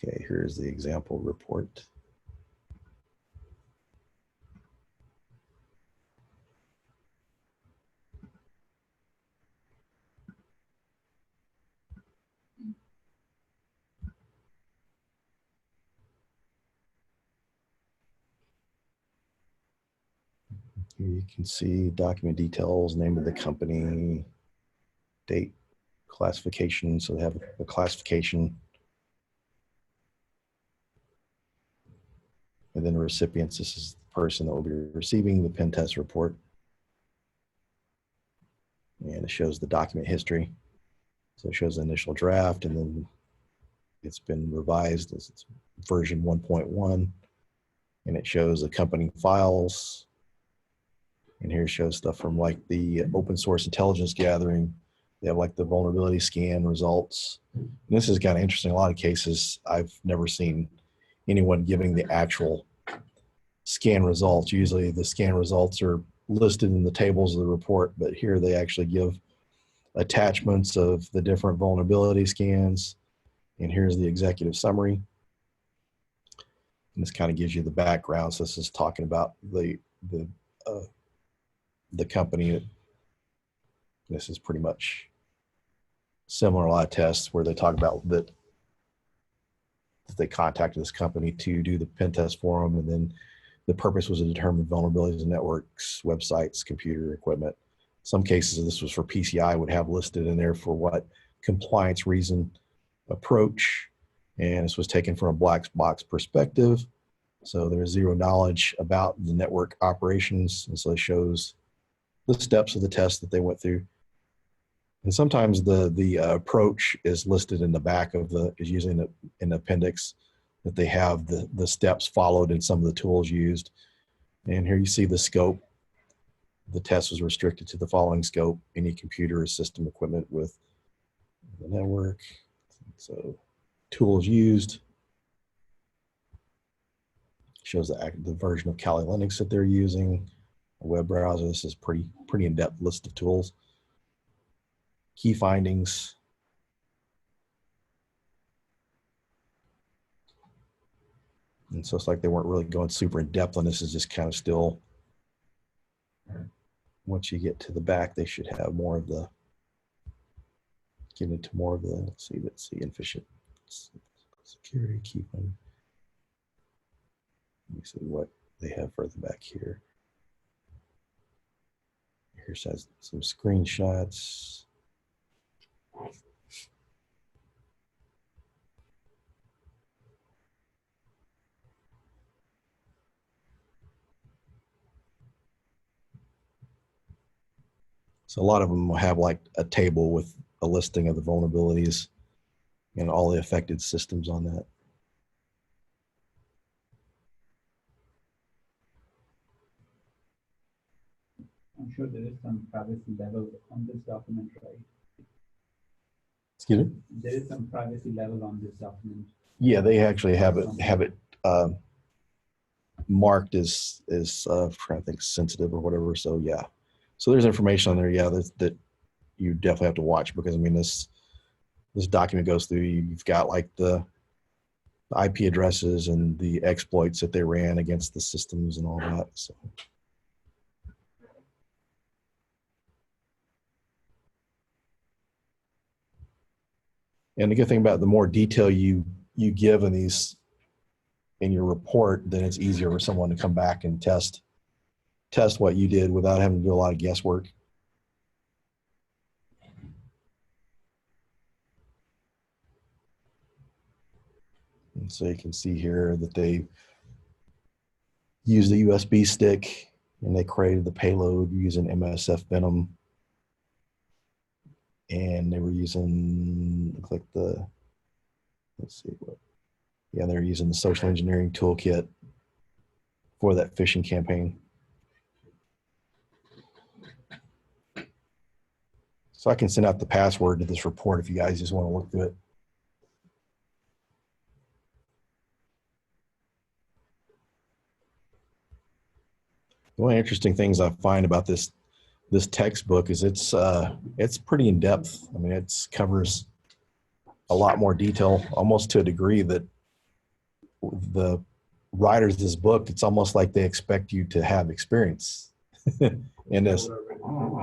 Okay, here's the example report. Here you can see document details, name of the company, date, classification. So they have a classification. And then the recipients, this is the person that will be receiving the pen test report. And it shows the document history. So it shows the initial draft, and then it's been revised as it's version 1.1. And it shows accompanying files. And here it shows stuff from like the open source intelligence gathering. They have like the vulnerability scan results. And this is kind of interesting. A lot of cases I've never seen anyone giving the actual scan results. Usually the scan results are listed in the tables of the report, but here they actually give attachments of the different vulnerability scans. And here's the executive summary. And this kind of gives you the background. So this is talking about the company. This is pretty much similar to a lot of tests where they talk about that they contacted this company to do the pen test for them, and then the purpose was to determine vulnerabilities in networks, websites, computer equipment. Some cases, this was for PCI, would have listed in there for what compliance reason approach, and this was taken from a black box perspective. So there's zero knowledge about the network operations, and so it shows the steps of the test that they went through. And sometimes the approach is listed in the back of is using an appendix, that they have the steps followed in some of the tools used. And here you see the scope. The test was restricted to the following scope: any computer or system equipment with the network. So tools used. Shows the version of Kali Linux that they're using. A web browser. This is pretty in-depth list of tools. Key findings. And so it's like they weren't really going super in depth on this. Is just kind of still, once you get to the back, they should have more of the, get into more of the, let's see, efficient security, key findings. Let me see what they have further back here. Here's some screenshots. So a lot of them will have like a table with a listing of the vulnerabilities and all the affected systems on that. I'm sure there is some privacy level on this document, right? Excuse me? There is some privacy level on this document. Yeah, they actually have it marked as I think sensitive or whatever. So yeah, so there's information on there. Yeah, that you definitely have to watch, because I mean this document goes through. You've got like the IP addresses and the exploits that they ran against the systems and all that. So. And the good thing about the more detail you give in your report, then it's easier for someone to come back and test what you did without having to do a lot of guesswork. And so you can see here that they used a USB stick and they created the payload using MSF Venom. And they were using, looks like let's see what, yeah, they're using the social engineering toolkit for that phishing campaign. So I can send out the password to this report if you guys just want to look through it. One of the interesting things I find about this textbook is it's pretty in depth. I mean, it covers a lot more detail, almost to a degree that the writers of this book, it's almost like they expect you to have experience in this.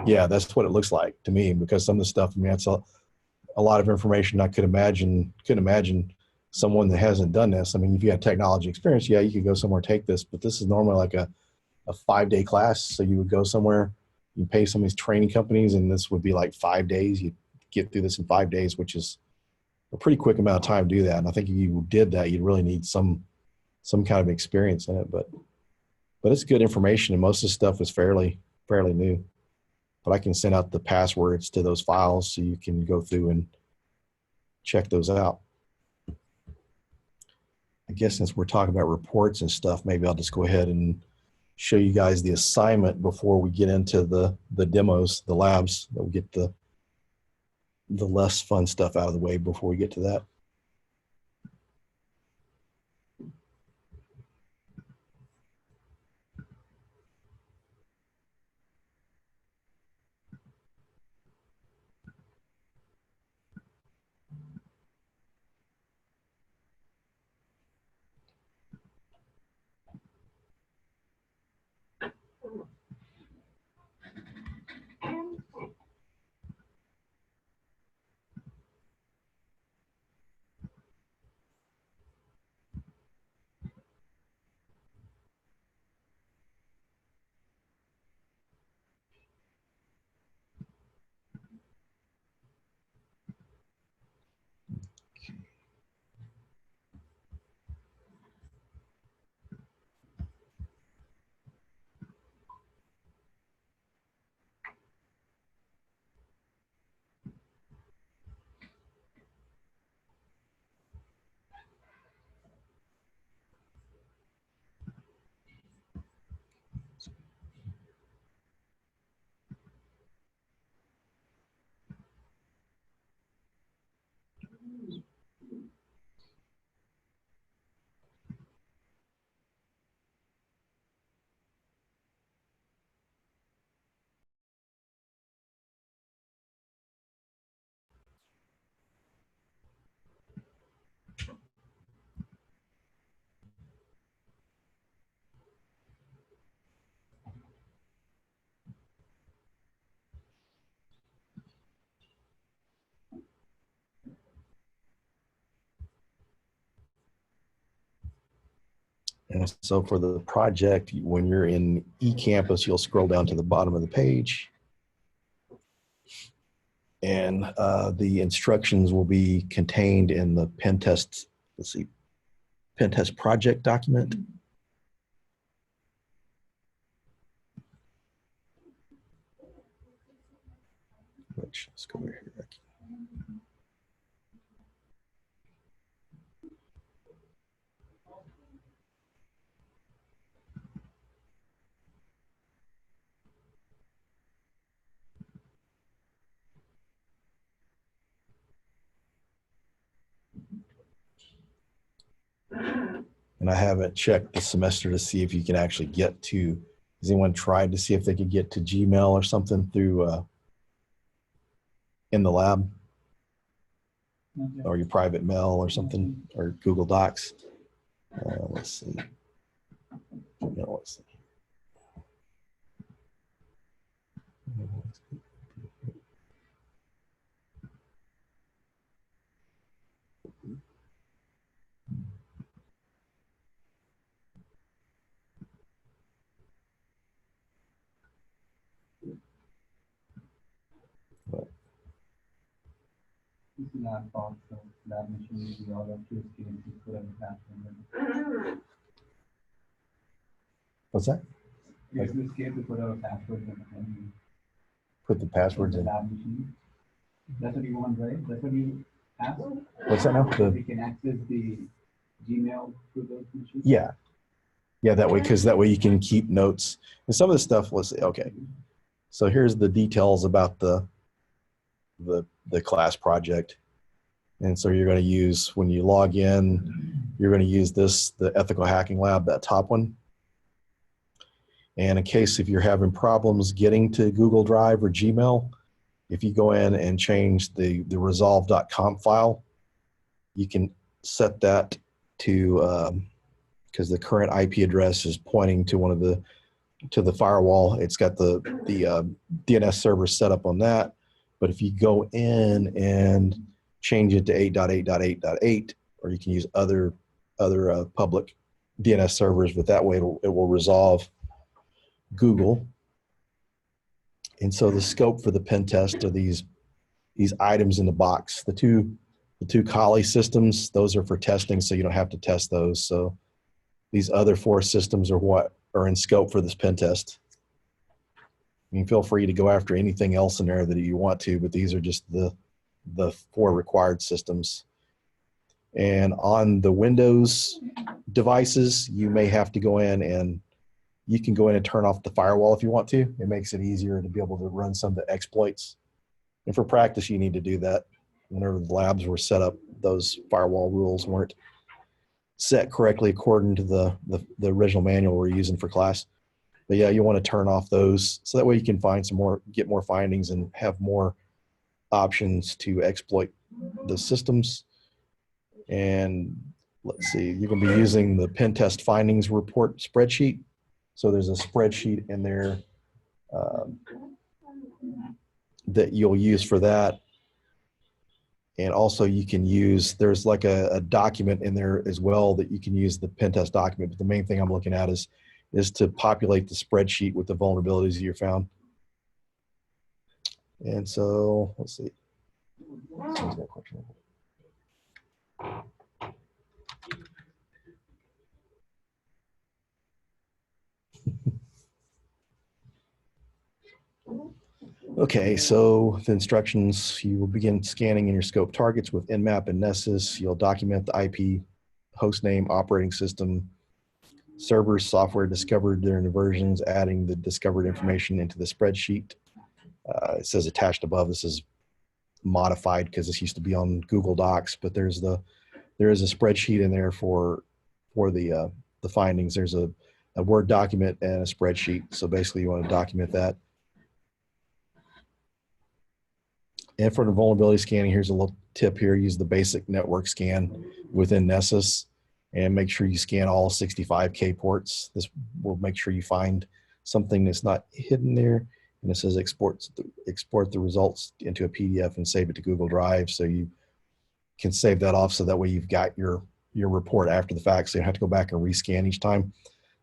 Yeah, that's what it looks like to me, because some of the stuff, I mean, it's a lot of information I couldn't imagine someone that hasn't done this. I mean, if you had technology experience, yeah, you could go somewhere and take this, but this is normally like a a 5-day class. So you would go somewhere, you pay some of these training companies, and this would be like 5 days. You get through this in 5 days, which is a pretty quick amount of time to do that. And I think if you did that, you'd really need some kind of experience in it. But it's good information, and most of the stuff is fairly new. But I can send out the passwords to those files so you can go through and check those out. I guess since we're talking about reports and stuff, maybe I'll just go ahead and show you guys the assignment before we get into the demos, the labs, that we get the less fun stuff out of the way before we get to that. And so for the project, when you're in eCampus, you'll scroll down to the bottom of the page. And the instructions will be contained in the Pentest, let's see, Pentest project document. Which, let's go over here. And I haven't checked the semester to see if you can actually get to, has anyone tried to see if they could get to Gmail or something through in the lab? Okay. Or your private mail or something, or Google Docs. Let's see. No, let's see. This is lab box, so lab machine, we all have to scale to put in password. What's that? You have to scale to put our password in. Put the passwords the in. lab machine. That's what you want, right? That's what you ask? What's that now? We can access the Gmail through those machines? Yeah. Yeah, that way, because that way you can keep notes. And some of the stuff was, okay. So here's the details about the class project. And so you're going to use, when you log in, you're going to use this, the ethical hacking lab, that top one. And in case if you're having problems getting to Google Drive or Gmail, if you go in and change the resolve.conf file, you can set that to, because the current IP address is pointing to one of the firewall. It's got the DNS server set up on that. But if you go in and change it to 8.8.8.8, or you can use other public DNS servers, but that way it will resolve Google. And so the scope for the pen test are these items in the box. The two Kali systems, those are for testing, so you don't have to test those. So these other 4 systems are what are in scope for this pen test. You can feel free to go after anything else in there that you want to, but these are just the 4 required systems. And on the Windows devices, you may have to go in and you can go in and turn off the firewall if you want to. It makes it easier to be able to run some of the exploits. And for practice, you need to do that. Whenever the labs were set up, those firewall rules weren't set correctly according to the original manual we're using for class. But yeah, you want to turn off those so that way you can find some more, get more findings and have more options to exploit the systems. And let's see, you're going to be using the Pentest findings report spreadsheet. So there's a spreadsheet in there that you'll use for that. And also you can use, there's like a document in there as well that you can use, the Pentest document. But the main thing I'm looking at is to populate the spreadsheet with the vulnerabilities that you found. And so let's see. Okay, so the instructions, you will begin scanning in your scope targets with Nmap and Nessus. You'll document the IP, host name, operating system, servers, software discovered during the versions, adding the discovered information into the spreadsheet. It says attached above. This is modified because this used to be on Google Docs, but there is a spreadsheet in there for the findings. There's a Word document and a spreadsheet. So basically you want to document that. And for the vulnerability scanning, here's a little tip here. Use the basic network scan within Nessus and make sure you scan all 65K ports. This will make sure you find something that's not hidden there. And it says export the results into a PDF and save it to Google Drive. So you can save that off so that way you've got your report after the fact. So you don't have to go back and rescan each time.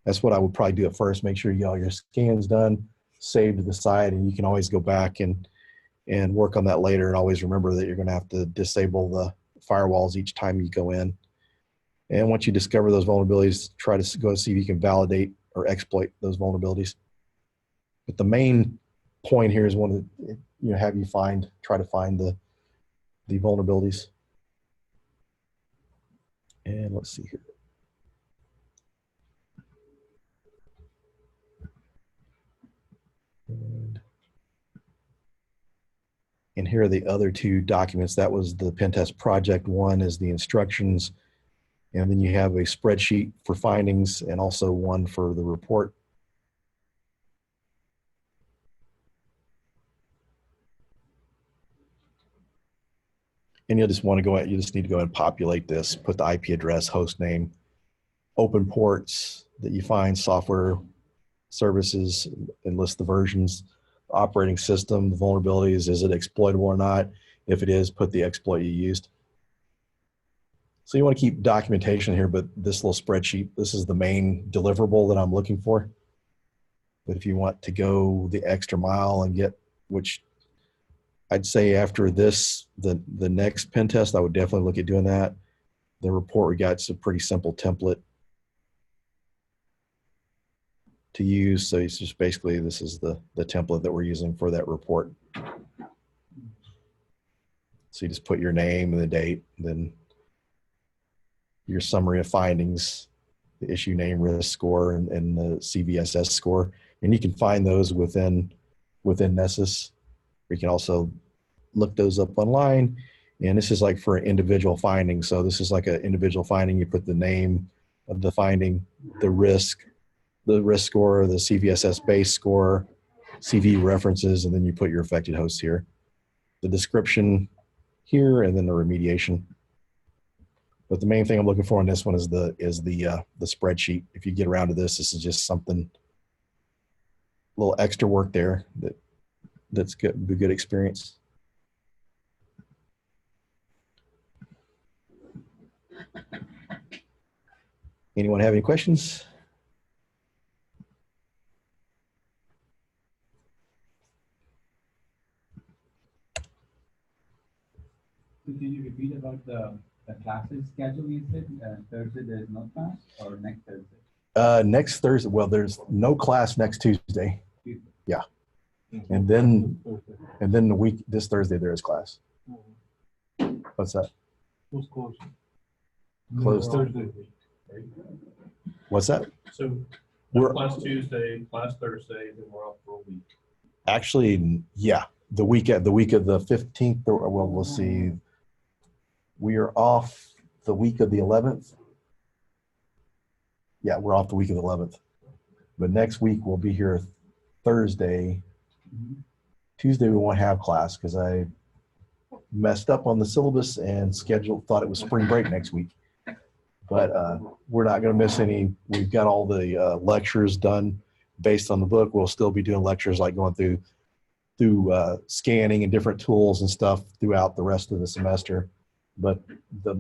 That's what I would probably do at first. Make sure you got all your scans done, saved to the side, and you can always go back and work on that later, and always remember that you're going to have to disable the firewalls each time you go in. And once you discover those vulnerabilities, try to go see if you can validate or exploit those vulnerabilities. But the main point here is have you try to find the vulnerabilities. And let's see here. And here are the other 2 documents. That was the Pentest project. One is the instructions, and then you have a spreadsheet for findings and also one for the report. And you'll just want to go out, you just need to go ahead and populate this, put the IP address, host name, open ports that you find, software services, and list the versions, operating system, the vulnerabilities, is it exploitable or not? If it is, put the exploit you used. So you want to keep documentation here, but this little spreadsheet, this is the main deliverable that I'm looking for. But if you want to go the extra mile and get, which I'd say after this, the next pen test, I would definitely look at doing that. The report we got is a pretty simple template to use. So it's just basically, this is the template that we're using for that report. So you just put your name and the date, and then your summary of findings, the issue name, risk score, and the CVSS score. And you can find those within Nessus. You can also look those up online. And this is like for an individual finding. So this is like an individual finding. You put the name of the finding, the risk score, the CVSS base score, CV references, and then you put your affected hosts here. The description here, and then the remediation. But the main thing I'm looking for on this one is the spreadsheet. If you get around to this is just something, a little extra work there that's good, be good experience. Anyone have any questions? Could you repeat about the classes schedule you said? Thursday there's no class or next Thursday? Next Thursday, well, there's no class next Tuesday. Tuesday. Yeah. Mm-hmm. And then, Thursday. and then this Thursday there is class. What's that? Who's closed? Closed. Thursday. What's that? So We're- class Tuesday, class Thursday, then we're off for a week. Actually, yeah, the week of the 15th, or well, we'll see. We are off the week of the 11th. Yeah, we're off the week of the 11th. But next week we'll be here Thursday. Tuesday we won't have class because I messed up on the syllabus and thought it was spring break next week. But we're not going to miss any. We've got all the lectures done based on the book. We'll still be doing lectures like going through scanning and different tools and stuff throughout the rest of the semester. But the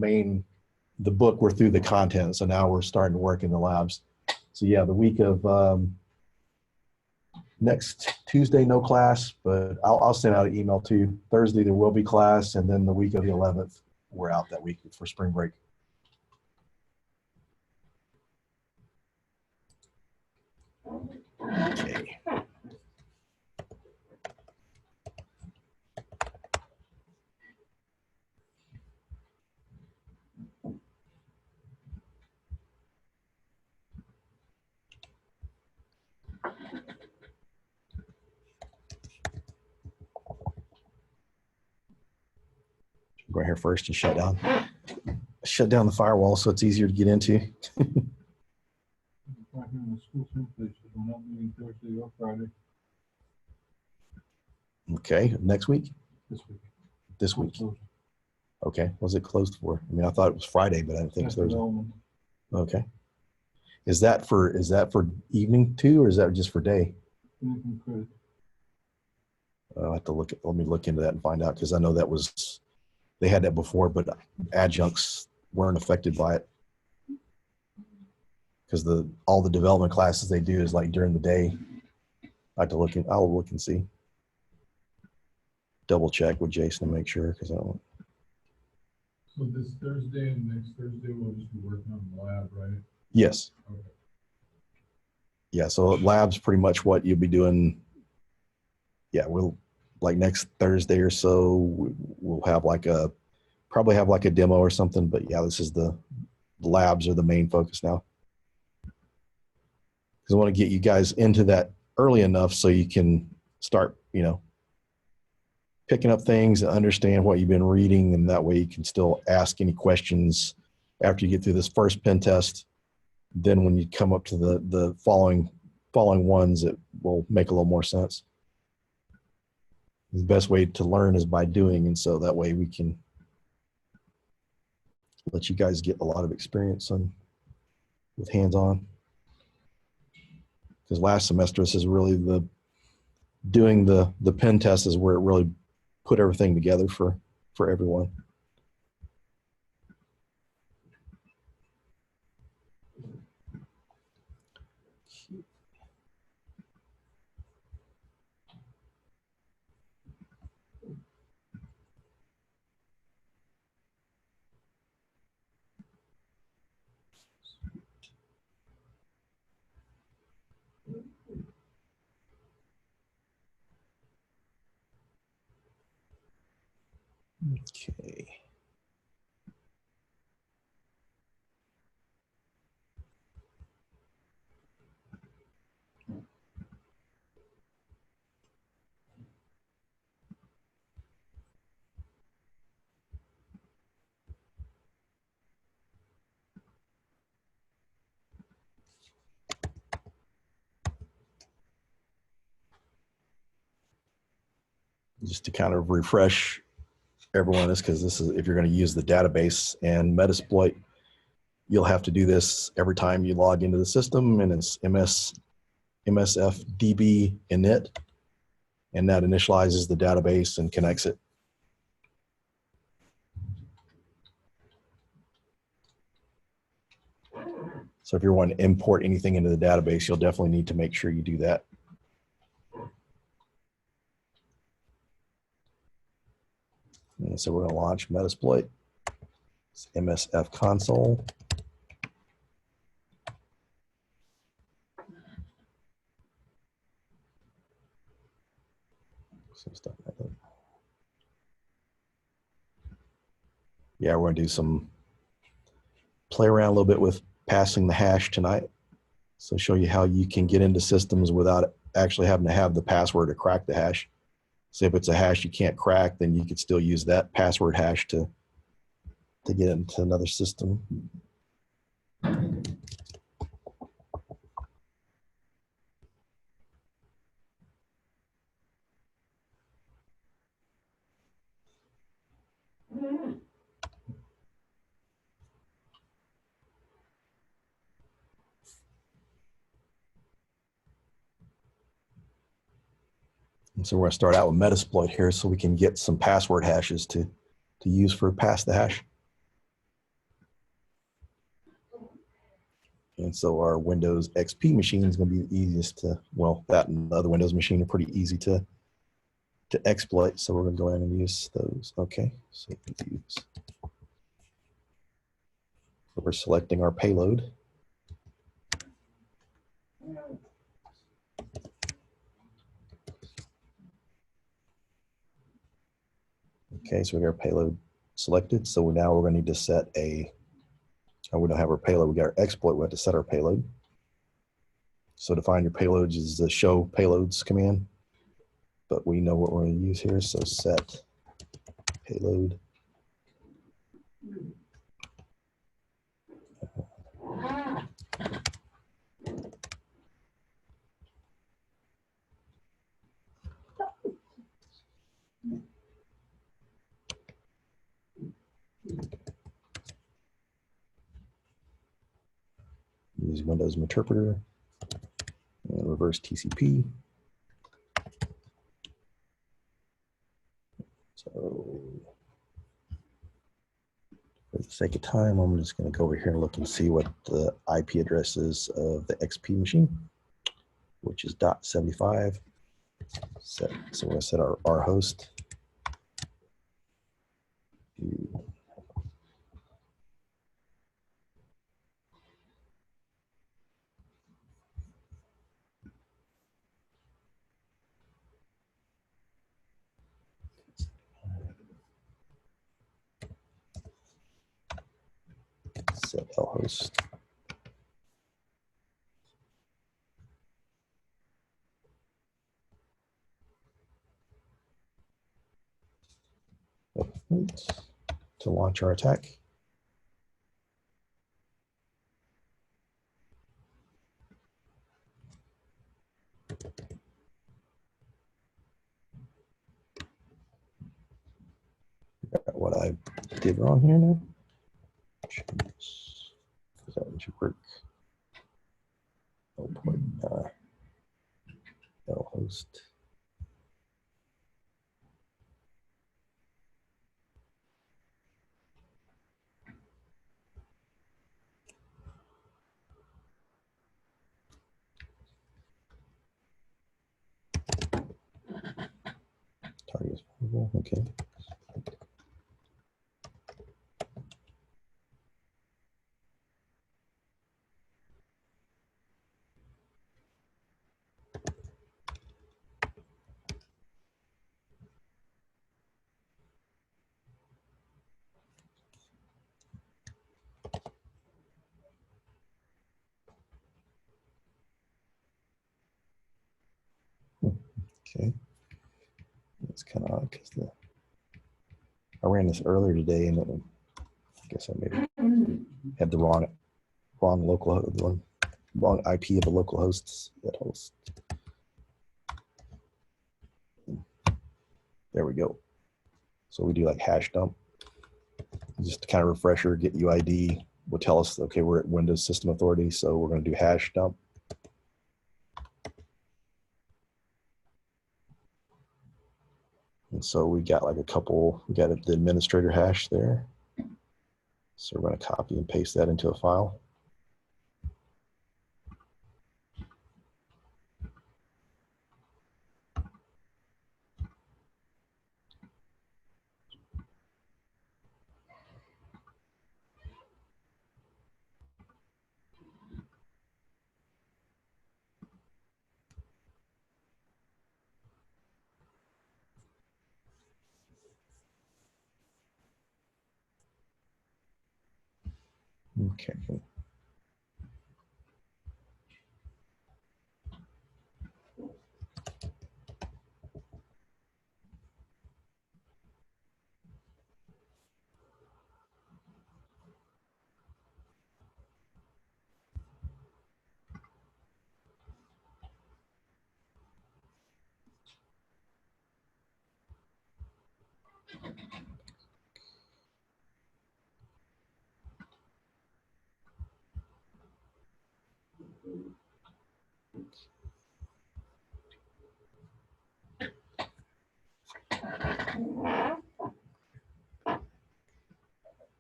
book, we're through the content. So now we're starting to work in the labs. So yeah, the week of next Tuesday, no class, but I'll send out an email to you. Thursday, there will be class. And then the week of the 11th, we're out that week for spring break. Okay. Go here first and shut down the firewall so it's easier to get into. Right here in the school places, we're not meeting Thursday or Friday Okay, next week? this week. This week. Closed. Okay, what's it closed for? I mean, I thought it was Friday, but I didn't think it was Staff Thursday. development. Okay. Is that for evening too, or is that just for day? Anything credit. I'll have to let me look into that and find out, because I know they had that before, but adjuncts weren't affected by it. Because all the development classes they do is like during the day. I'll look and see. Double check with Jason to make sure, because I don't. So this Thursday and next Thursday, we'll just be working on the lab, right? Yes. Okay. Yeah, so lab's pretty much what you'll be doing. Yeah, we'll, like next Thursday or so, we'll have probably have like a demo or something, but yeah, this is the labs are the main focus now. Because I want to get you guys into that early enough so you can start, picking up things and understand what you've been reading, and that way you can still ask any questions after you get through this first pen test. Then when you come up to the following ones, it will make a little more sense. The best way to learn is by doing, and so that way we can let you guys get a lot of experience with hands-on. Because last semester, this is really doing the pen test is where it really put everything together for everyone. Okay. Just to kind of refresh everyone, because this is, if you're going to use the database and Metasploit, you'll have to do this every time you log into the system, and it's MSFDB init, and that initializes the database and connects it. So if you want to import anything into the database, you'll definitely need to make sure you do that. And so we're going to launch Metasploit. It's MSF console. Some stuff like that. Yeah, we're going to do some play around a little bit with passing the hash tonight. So show you how you can get into systems without actually having to have the password to crack the hash. So if it's a hash you can't crack, then you could still use that password hash to get into another system. And so we're going to start out with Metasploit here so we can get some password hashes to use for pass the hash. And so our Windows XP machine is going to be the easiest to, well, that and the other Windows machine are pretty easy to exploit. So we're going to go in and use those. Okay, so use. So we're selecting our payload. Okay, so we got our payload selected. So now we're going to need to set a, oh, we don't have our payload. We got our exploit. We have to set our payload. So to find your payloads is the show payloads command, but we know what we're going to use here. So set payload. Use Windows interpreter and reverse TCP. So for the sake of time, I'm just going to go over here and look and see what the IP address is of the XP machine, which is .75. So we're going to set our host. Set lhost. To launch our attack. Got what I did wrong here now. That should work. Oh boy. Lhost. Target is visible. Okay. Okay. It's kind of odd because I ran this earlier today and I guess I maybe had the wrong local wrong IP of the local hosts. That host. There we go. So we do like hash dump. Just to kind of refresher, get UID will tell us, okay, we're at Windows System Authority, so we're going to do hash dump. And so we got like a couple, we got the administrator hash there. So we're going to copy and paste that into a file. Okay.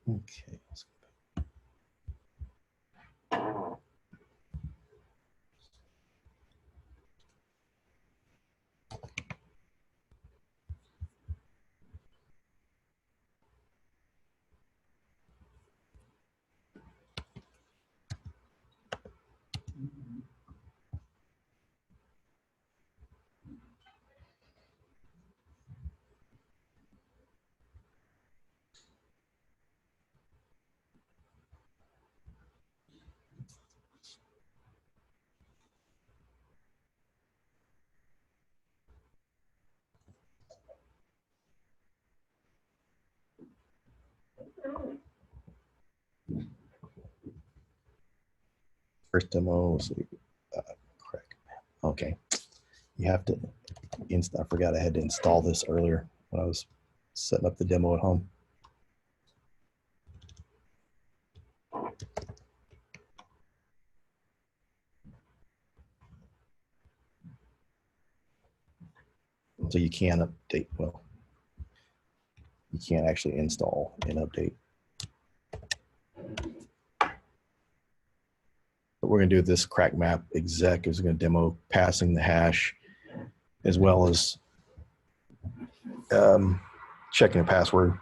Okay. First demo. So, correct. Okay. You have to I forgot I had to install this earlier when I was setting up the demo at home. So you can update, well, you can't actually install and update. What we're gonna do with this crack map exec is gonna demo passing the hash as well as checking a password.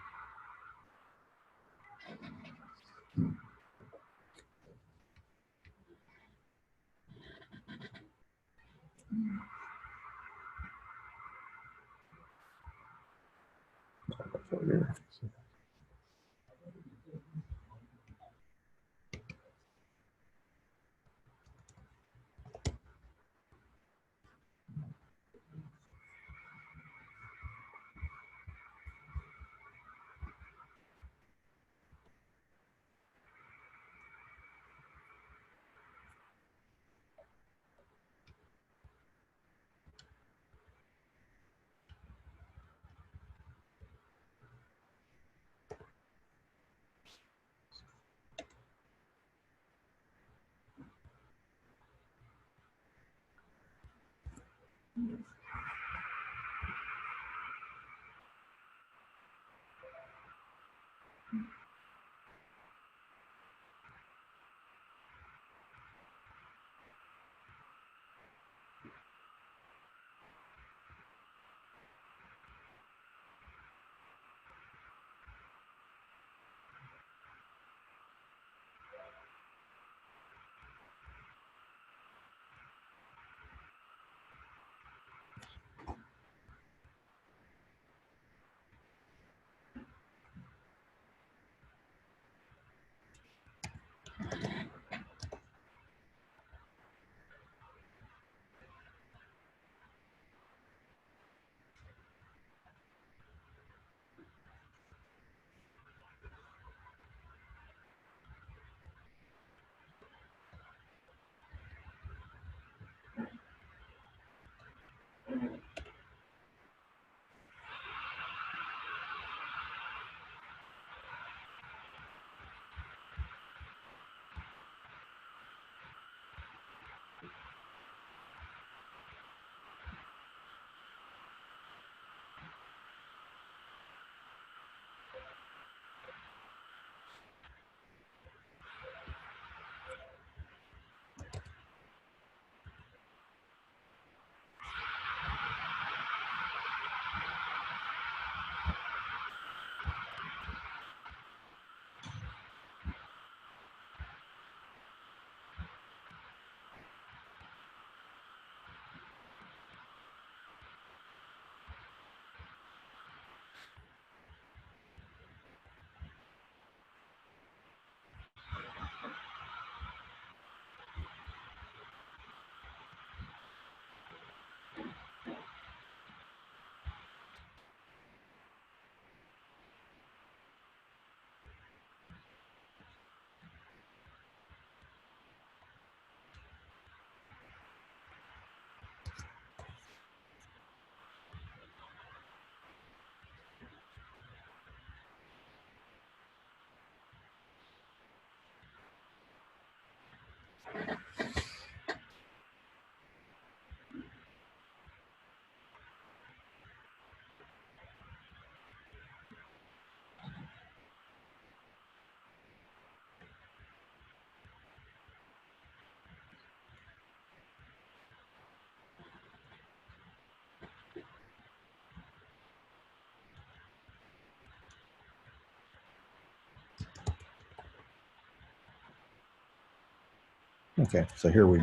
Okay, so here we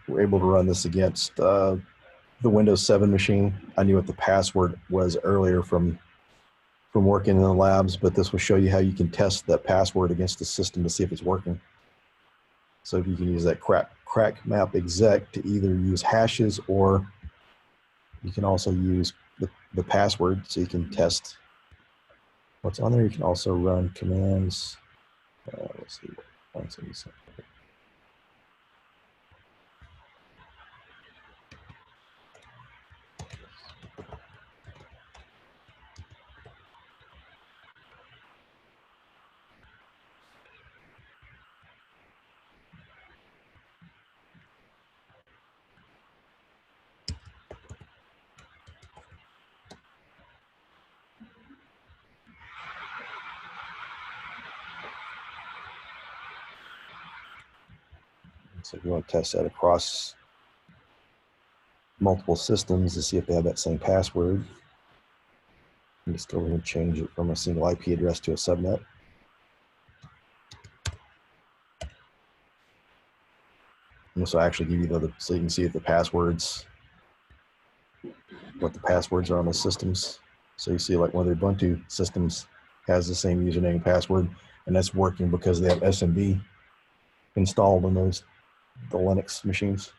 were able to run this against the Windows 7 machine. I knew what the password was earlier from working in the labs, but this will show you how you can test that password against the system to see if it's working. So if you can use that crack map exec to either use hashes, or you can also use the password so you can test what's on there. You can also run commands. Let's see. So if you want to test that across multiple systems to see if they have that same password, you just go ahead and change it from a single IP address to a subnet. And this will actually give you so you can see if the passwords, what the passwords are on the systems. So you see like one of the Ubuntu systems has the same username and password, and that's working because they have SMB installed on the Linux machines.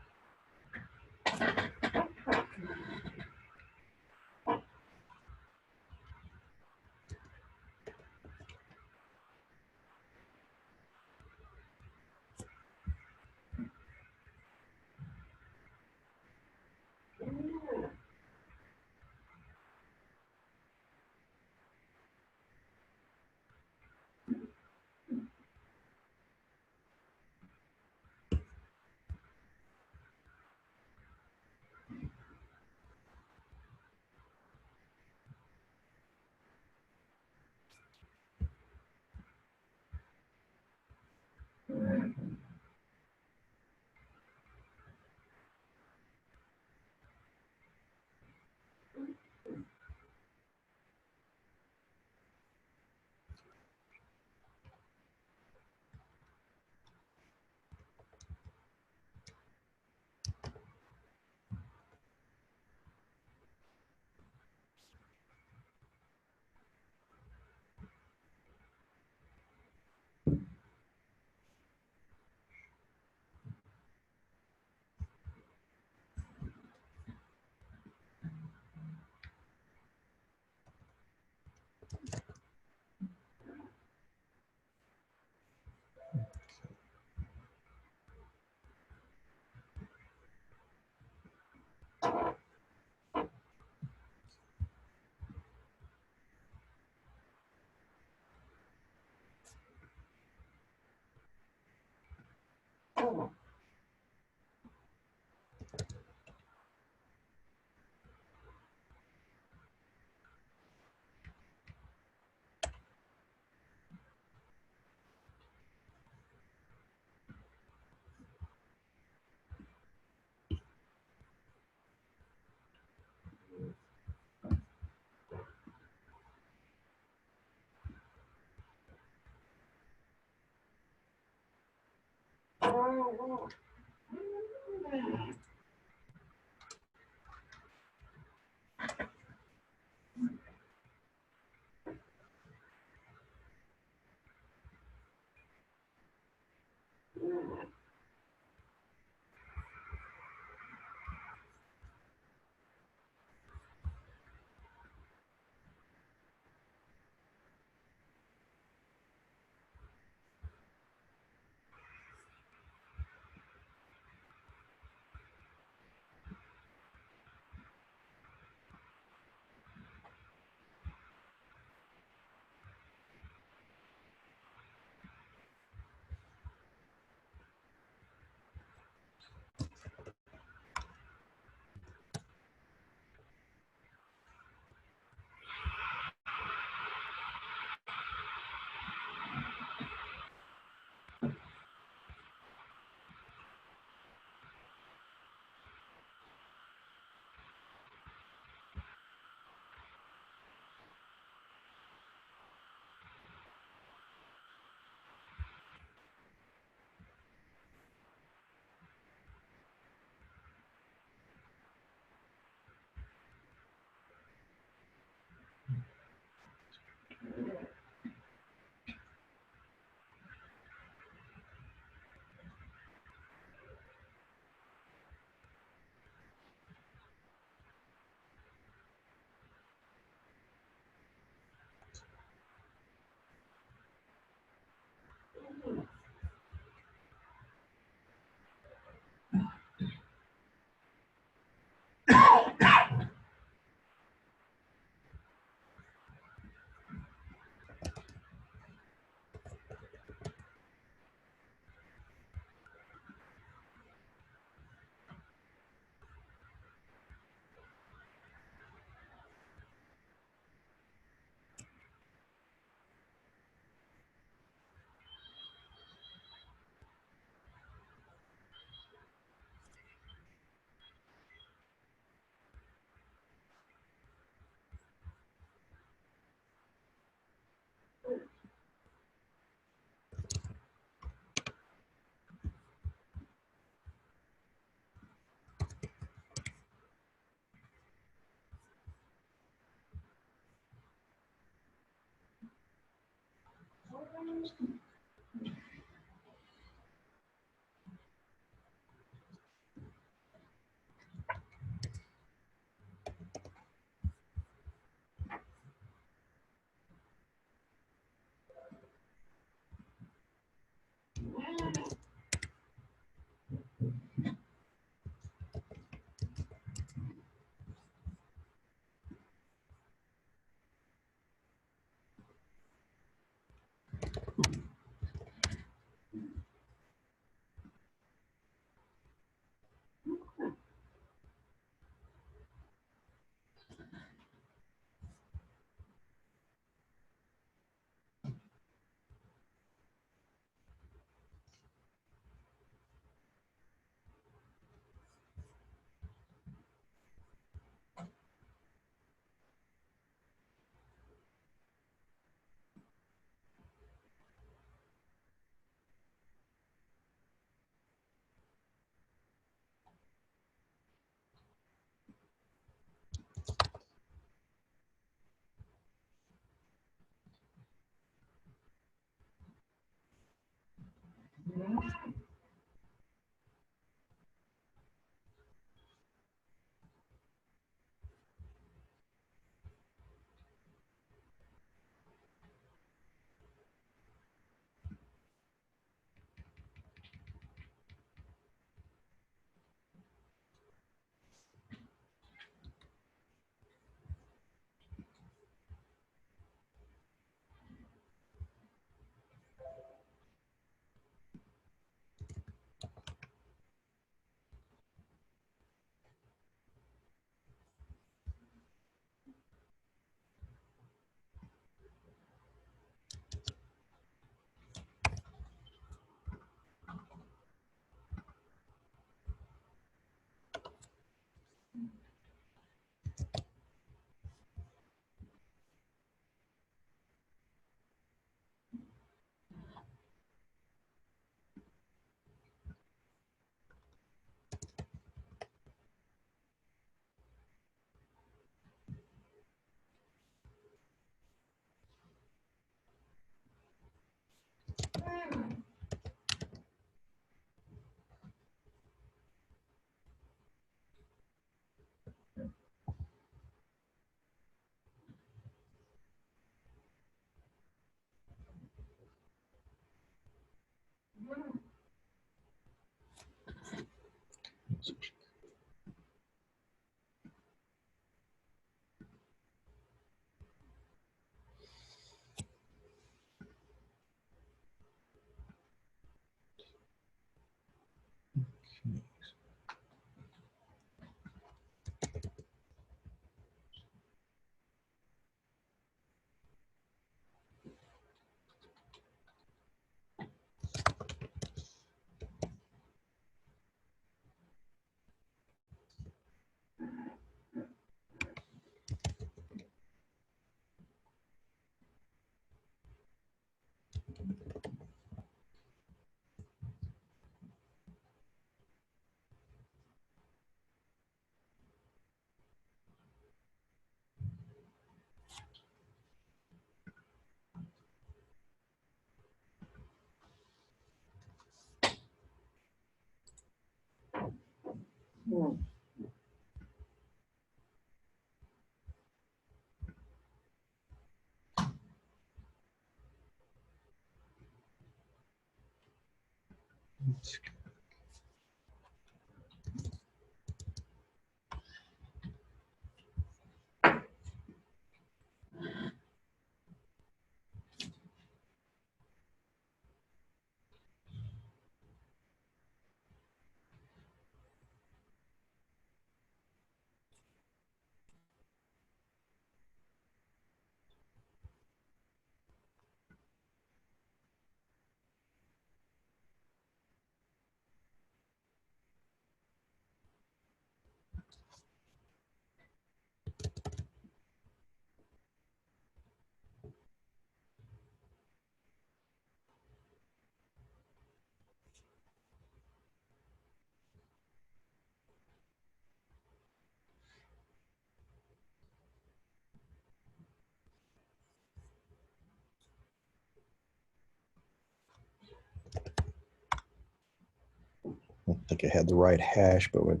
I don't think I had the right hash, but would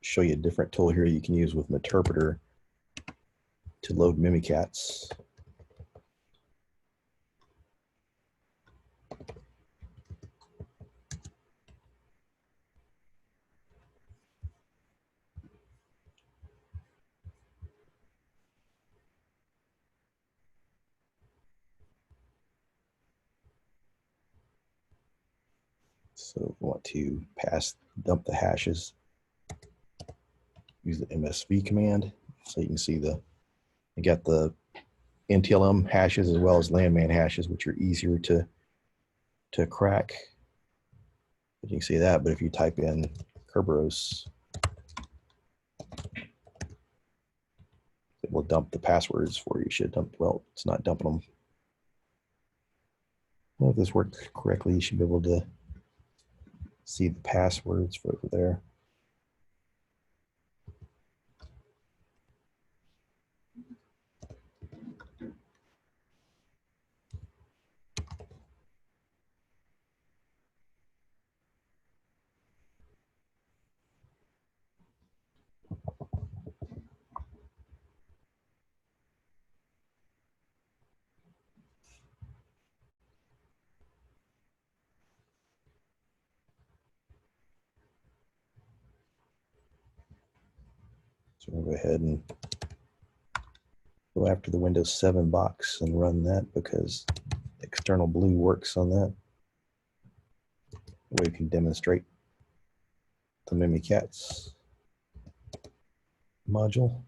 show you a different tool here you can use with an interpreter to load Mimikatz. So we want to dump the hashes. Use the MSV command so you can see you got the NTLM hashes as well as landman hashes, which are easier to crack. But you can see that, but if you type in Kerberos, it will dump the passwords for you. Should dump, well, it's not dumping them. Well, if this worked correctly, you should be able to see the passwords for over there. So we'll go ahead and go after the Windows 7 box and run that because external blue works on that. We can demonstrate the Mimikatz module.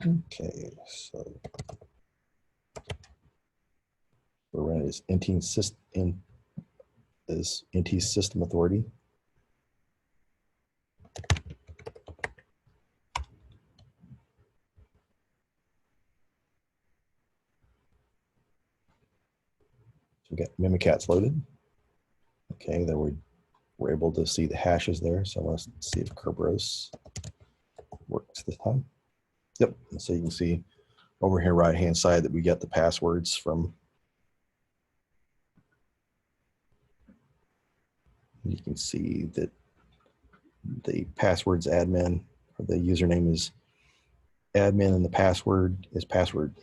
Okay, so we're running this NT system authority. So we got Mimikatz loaded. Okay, then we're able to see the hashes there. So let's see if Kerberos works this time. Yep, and so you can see over here right hand side that we get the passwords from. You can see that the password's admin, or the username is admin, and the password is password.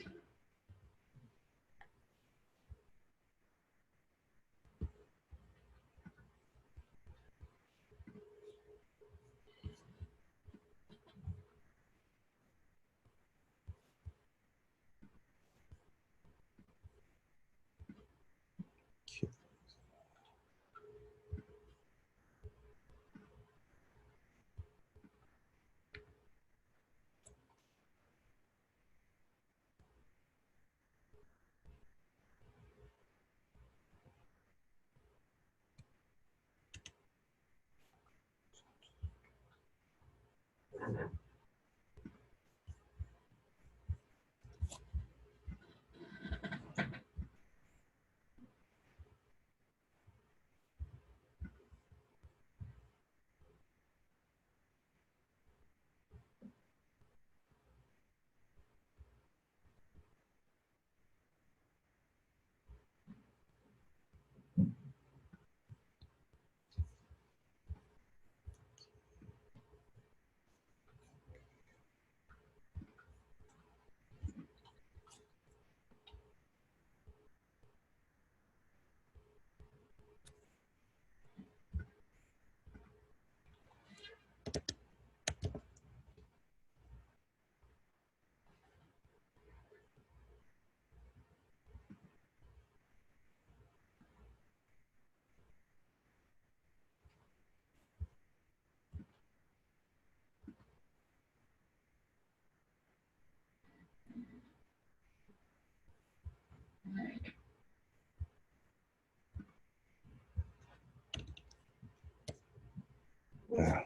Yeah.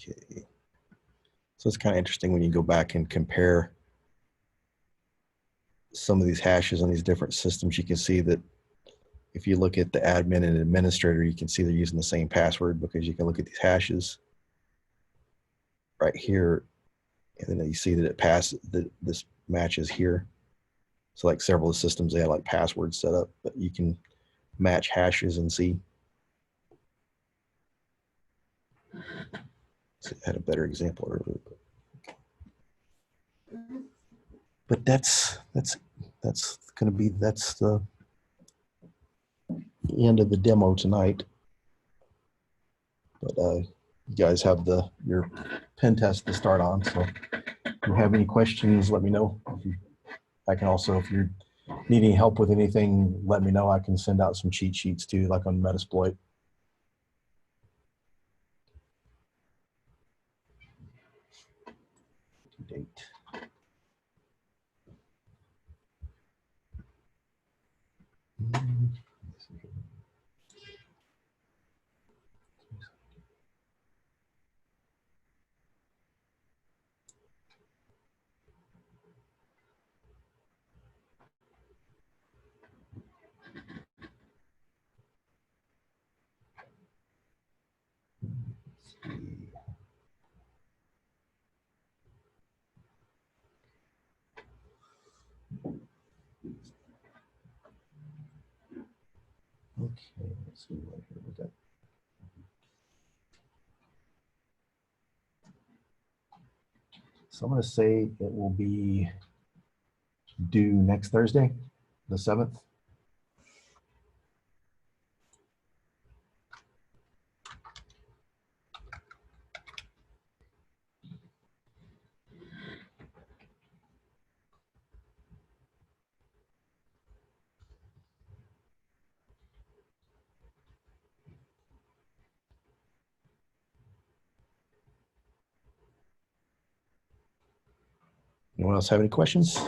Okay. So it's kind of interesting when you go back and compare some of these hashes on these different systems. You can see that if you look at the admin and administrator, you can see they're using the same password, because you can look at these hashes right here, and then you see that it passes, that this matches here. So like several of the systems, they have like passwords set up, but you can match hashes and see. So I had a better example earlier. But that's going to be, that's the end of the demo tonight. But you guys have your pen test to start on. So if you have any questions, let me know. I can also, if you're Need any help with anything, let me know. I can send out some cheat sheets too, like on Metasploit. Date. Okay, let's see what here we got. So I'm going to say it will be due next Thursday, the 7th. Anyone else have any questions?